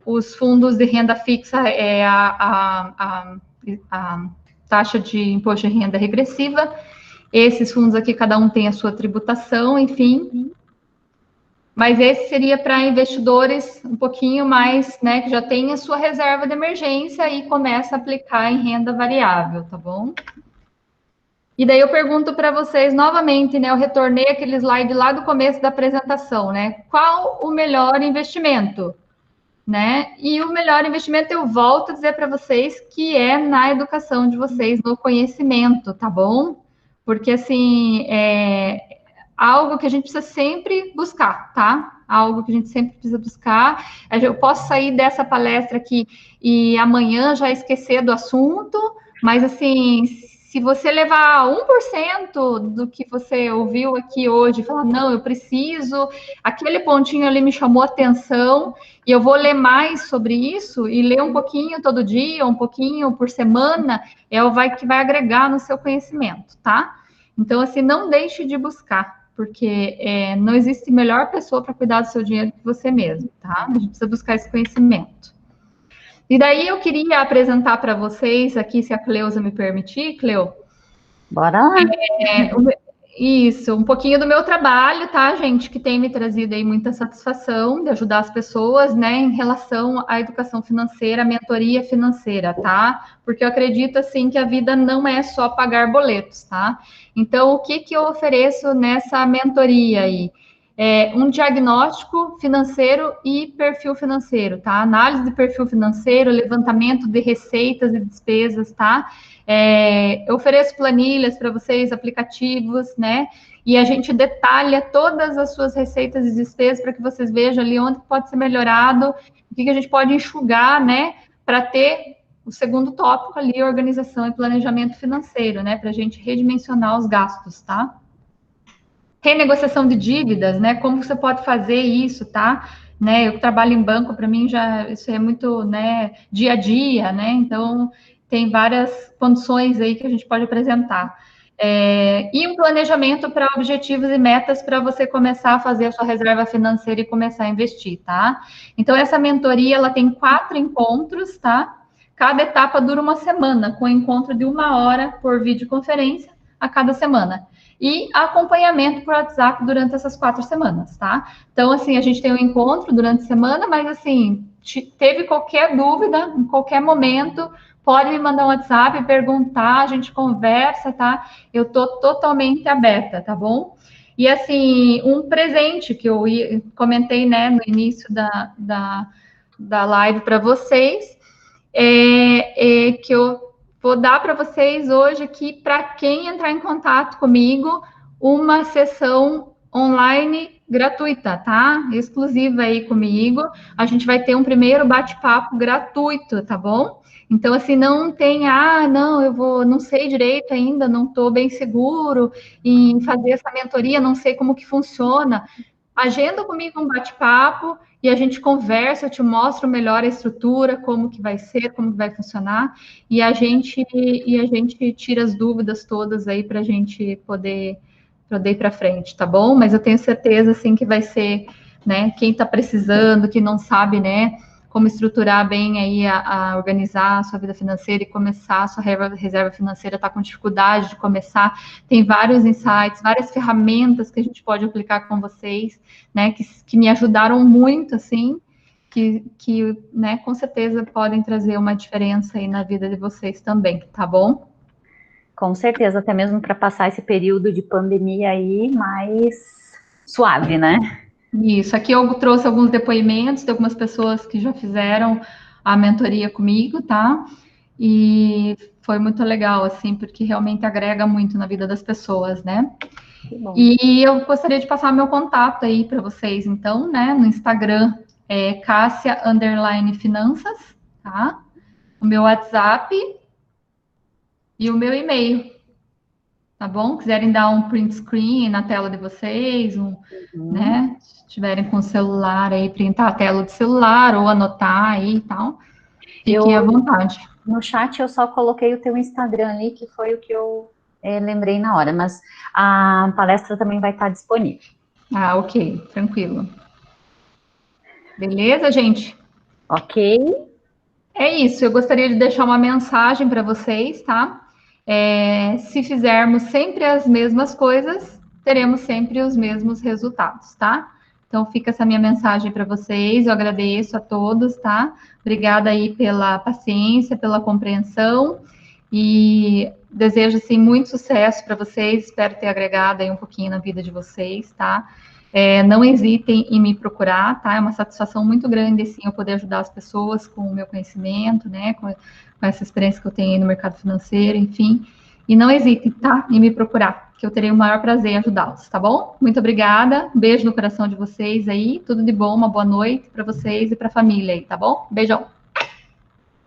Os fundos de renda fixa é a taxa de imposto de renda regressiva. Esses fundos aqui, cada um tem a sua tributação, enfim. Mas esse seria para investidores um pouquinho mais, né, que já tem a sua reserva de emergência e começa a aplicar em renda variável, tá bom? E daí eu pergunto para vocês novamente, né, eu retornei aquele slide lá do começo da apresentação, né? Qual o melhor investimento, né? E o melhor investimento eu volto a dizer para vocês que é na educação de vocês, no conhecimento, tá bom? Porque assim, algo que a gente precisa sempre buscar, tá? Algo que a gente sempre precisa buscar. Eu posso sair dessa palestra aqui e amanhã já esquecer do assunto, mas assim, se você levar 1% do que você ouviu aqui hoje e falar, não, eu preciso, aquele pontinho ali me chamou a atenção, e eu vou ler mais sobre isso, e ler um pouquinho todo dia, um pouquinho por semana, que vai agregar no seu conhecimento, tá? Então, assim, não deixe de buscar, porque não existe melhor pessoa para cuidar do seu dinheiro que você mesmo, tá? A gente precisa buscar esse conhecimento. E daí eu queria apresentar para vocês aqui, se a Cleusa me permitir, Cleo. Bora lá. Isso, um pouquinho do meu trabalho, tá, gente, que tem me trazido aí muita satisfação de ajudar as pessoas, né, em relação à educação financeira, à mentoria financeira, tá? Porque eu acredito, assim, que a vida não é só pagar boletos, tá? Então, o que eu ofereço nessa mentoria aí? Um diagnóstico financeiro e perfil financeiro, tá? Análise de perfil financeiro, levantamento de receitas e despesas, tá? Eu ofereço planilhas para vocês, aplicativos, né? E a gente detalha todas as suas receitas e despesas para que vocês vejam ali onde pode ser melhorado, o que a gente pode enxugar, né? Para ter o segundo tópico ali, organização e planejamento financeiro, né? Para a gente redimensionar os gastos, tá? Renegociação de dívidas, né? Como você pode fazer isso, tá? Né? Eu trabalho em banco, para mim já isso é muito, né, dia a dia, né? Então tem várias condições aí que a gente pode apresentar. E um planejamento para objetivos e metas para você começar a fazer a sua reserva financeira e começar a investir, tá? Então essa mentoria ela tem 4 encontros, tá? Cada etapa dura uma semana, com encontro de 1 hora por videoconferência a cada semana. E acompanhamento por WhatsApp durante essas 4 semanas, tá? Então, assim, a gente tem um encontro durante a semana, mas, assim, teve qualquer dúvida, em qualquer momento, pode me mandar um WhatsApp, perguntar, a gente conversa, tá? Eu tô totalmente aberta, tá bom? E, assim, um presente que eu comentei, né, no início da live para vocês, que eu vou dar para vocês hoje aqui, para quem entrar em contato comigo, uma sessão online gratuita, tá? Exclusiva aí comigo. A gente vai ter um primeiro bate-papo gratuito, tá bom? Então, assim, não tem, não sei direito ainda, não estou bem seguro em fazer essa mentoria, não sei como que funciona. Agenda comigo um bate-papo e a gente conversa, eu te mostro melhor a estrutura, como que vai ser, como que vai funcionar, e a gente tira as dúvidas todas aí para a gente poder ir para frente, tá bom? Mas eu tenho certeza, assim, que vai ser, né, quem está precisando, que não sabe, né, como estruturar bem aí, a organizar a sua vida financeira e começar a sua reserva financeira, está com dificuldade de começar, tem vários insights, várias ferramentas que a gente pode aplicar com vocês, né, que me ajudaram muito, assim, que né, com certeza podem trazer uma diferença aí na vida de vocês também, tá bom? Com certeza, até mesmo para passar esse período de pandemia aí mais suave, né? Isso, aqui eu trouxe alguns depoimentos de algumas pessoas que já fizeram a mentoria comigo, tá? E foi muito legal, assim, porque realmente agrega muito na vida das pessoas, né? Que bom. E eu gostaria de passar meu contato aí para vocês, então, né? No Instagram é Cássia_Finanças, tá? O meu WhatsApp e o meu e-mail, tá bom? Quiserem dar um print screen na tela de vocês, né? Se tiverem com o celular aí, printar a tela do celular ou anotar aí e tal, fiquem à vontade. No chat eu só coloquei o teu Instagram ali, que foi o que eu lembrei na hora, mas a palestra também vai estar disponível. Ah, ok, tranquilo. Beleza, gente? Ok. É isso, eu gostaria de deixar uma mensagem para vocês, tá? Se fizermos sempre as mesmas coisas, teremos sempre os mesmos resultados, tá? Então fica essa minha mensagem para vocês, eu agradeço a todos, tá? Obrigada aí pela paciência, pela compreensão e desejo, assim, muito sucesso para vocês, espero ter agregado aí um pouquinho na vida de vocês, tá? Não hesitem em me procurar, tá? É uma satisfação muito grande, assim, eu poder ajudar as pessoas com o meu conhecimento, né? Com essa experiência que eu tenho aí no mercado financeiro, enfim. E não hesitem, tá? Em me procurar, que eu terei o maior prazer em ajudá-los, tá bom? Muito obrigada, um beijo no coração de vocês aí, tudo de bom, uma boa noite para vocês e para a família aí, tá bom? Beijão.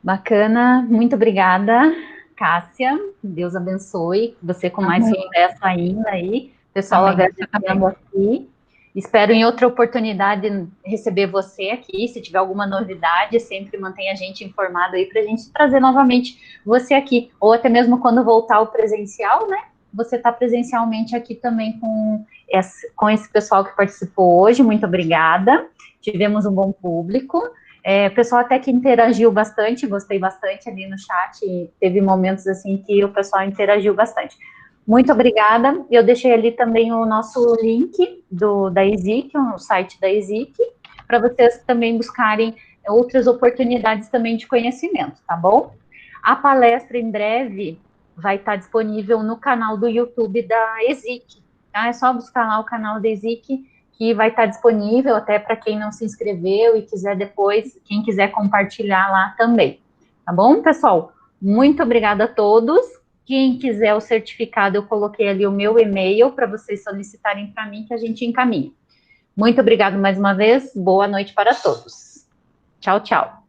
Bacana, muito obrigada, Cássia. Deus abençoe você com mais Amém. sucesso ainda aí. Pessoal, Amém. agradecendo aqui. Espero em outra oportunidade receber você aqui. Se tiver alguma novidade, sempre mantenha a gente informado aí para a gente trazer novamente você aqui. Ou até mesmo quando voltar ao presencial, né? Você está presencialmente aqui também com esse pessoal que participou hoje. Muito obrigada. Tivemos um bom público. O pessoal até que interagiu bastante, gostei bastante ali no chat, teve momentos assim que o pessoal interagiu bastante. Muito obrigada, eu deixei ali também o nosso link da ESIC, o site da ESIC, para vocês também buscarem outras oportunidades também de conhecimento, tá bom? A palestra em breve vai estar disponível no canal do YouTube da ESIC, tá? É só buscar lá o canal da ESIC, que vai estar disponível até para quem não se inscreveu e quiser depois, quem quiser compartilhar lá também. Tá bom, pessoal? Muito obrigada a todos. Quem quiser o certificado, eu coloquei ali o meu e-mail para vocês solicitarem para mim, que a gente encaminha. Muito obrigada mais uma vez. Boa noite para todos. Tchau, tchau.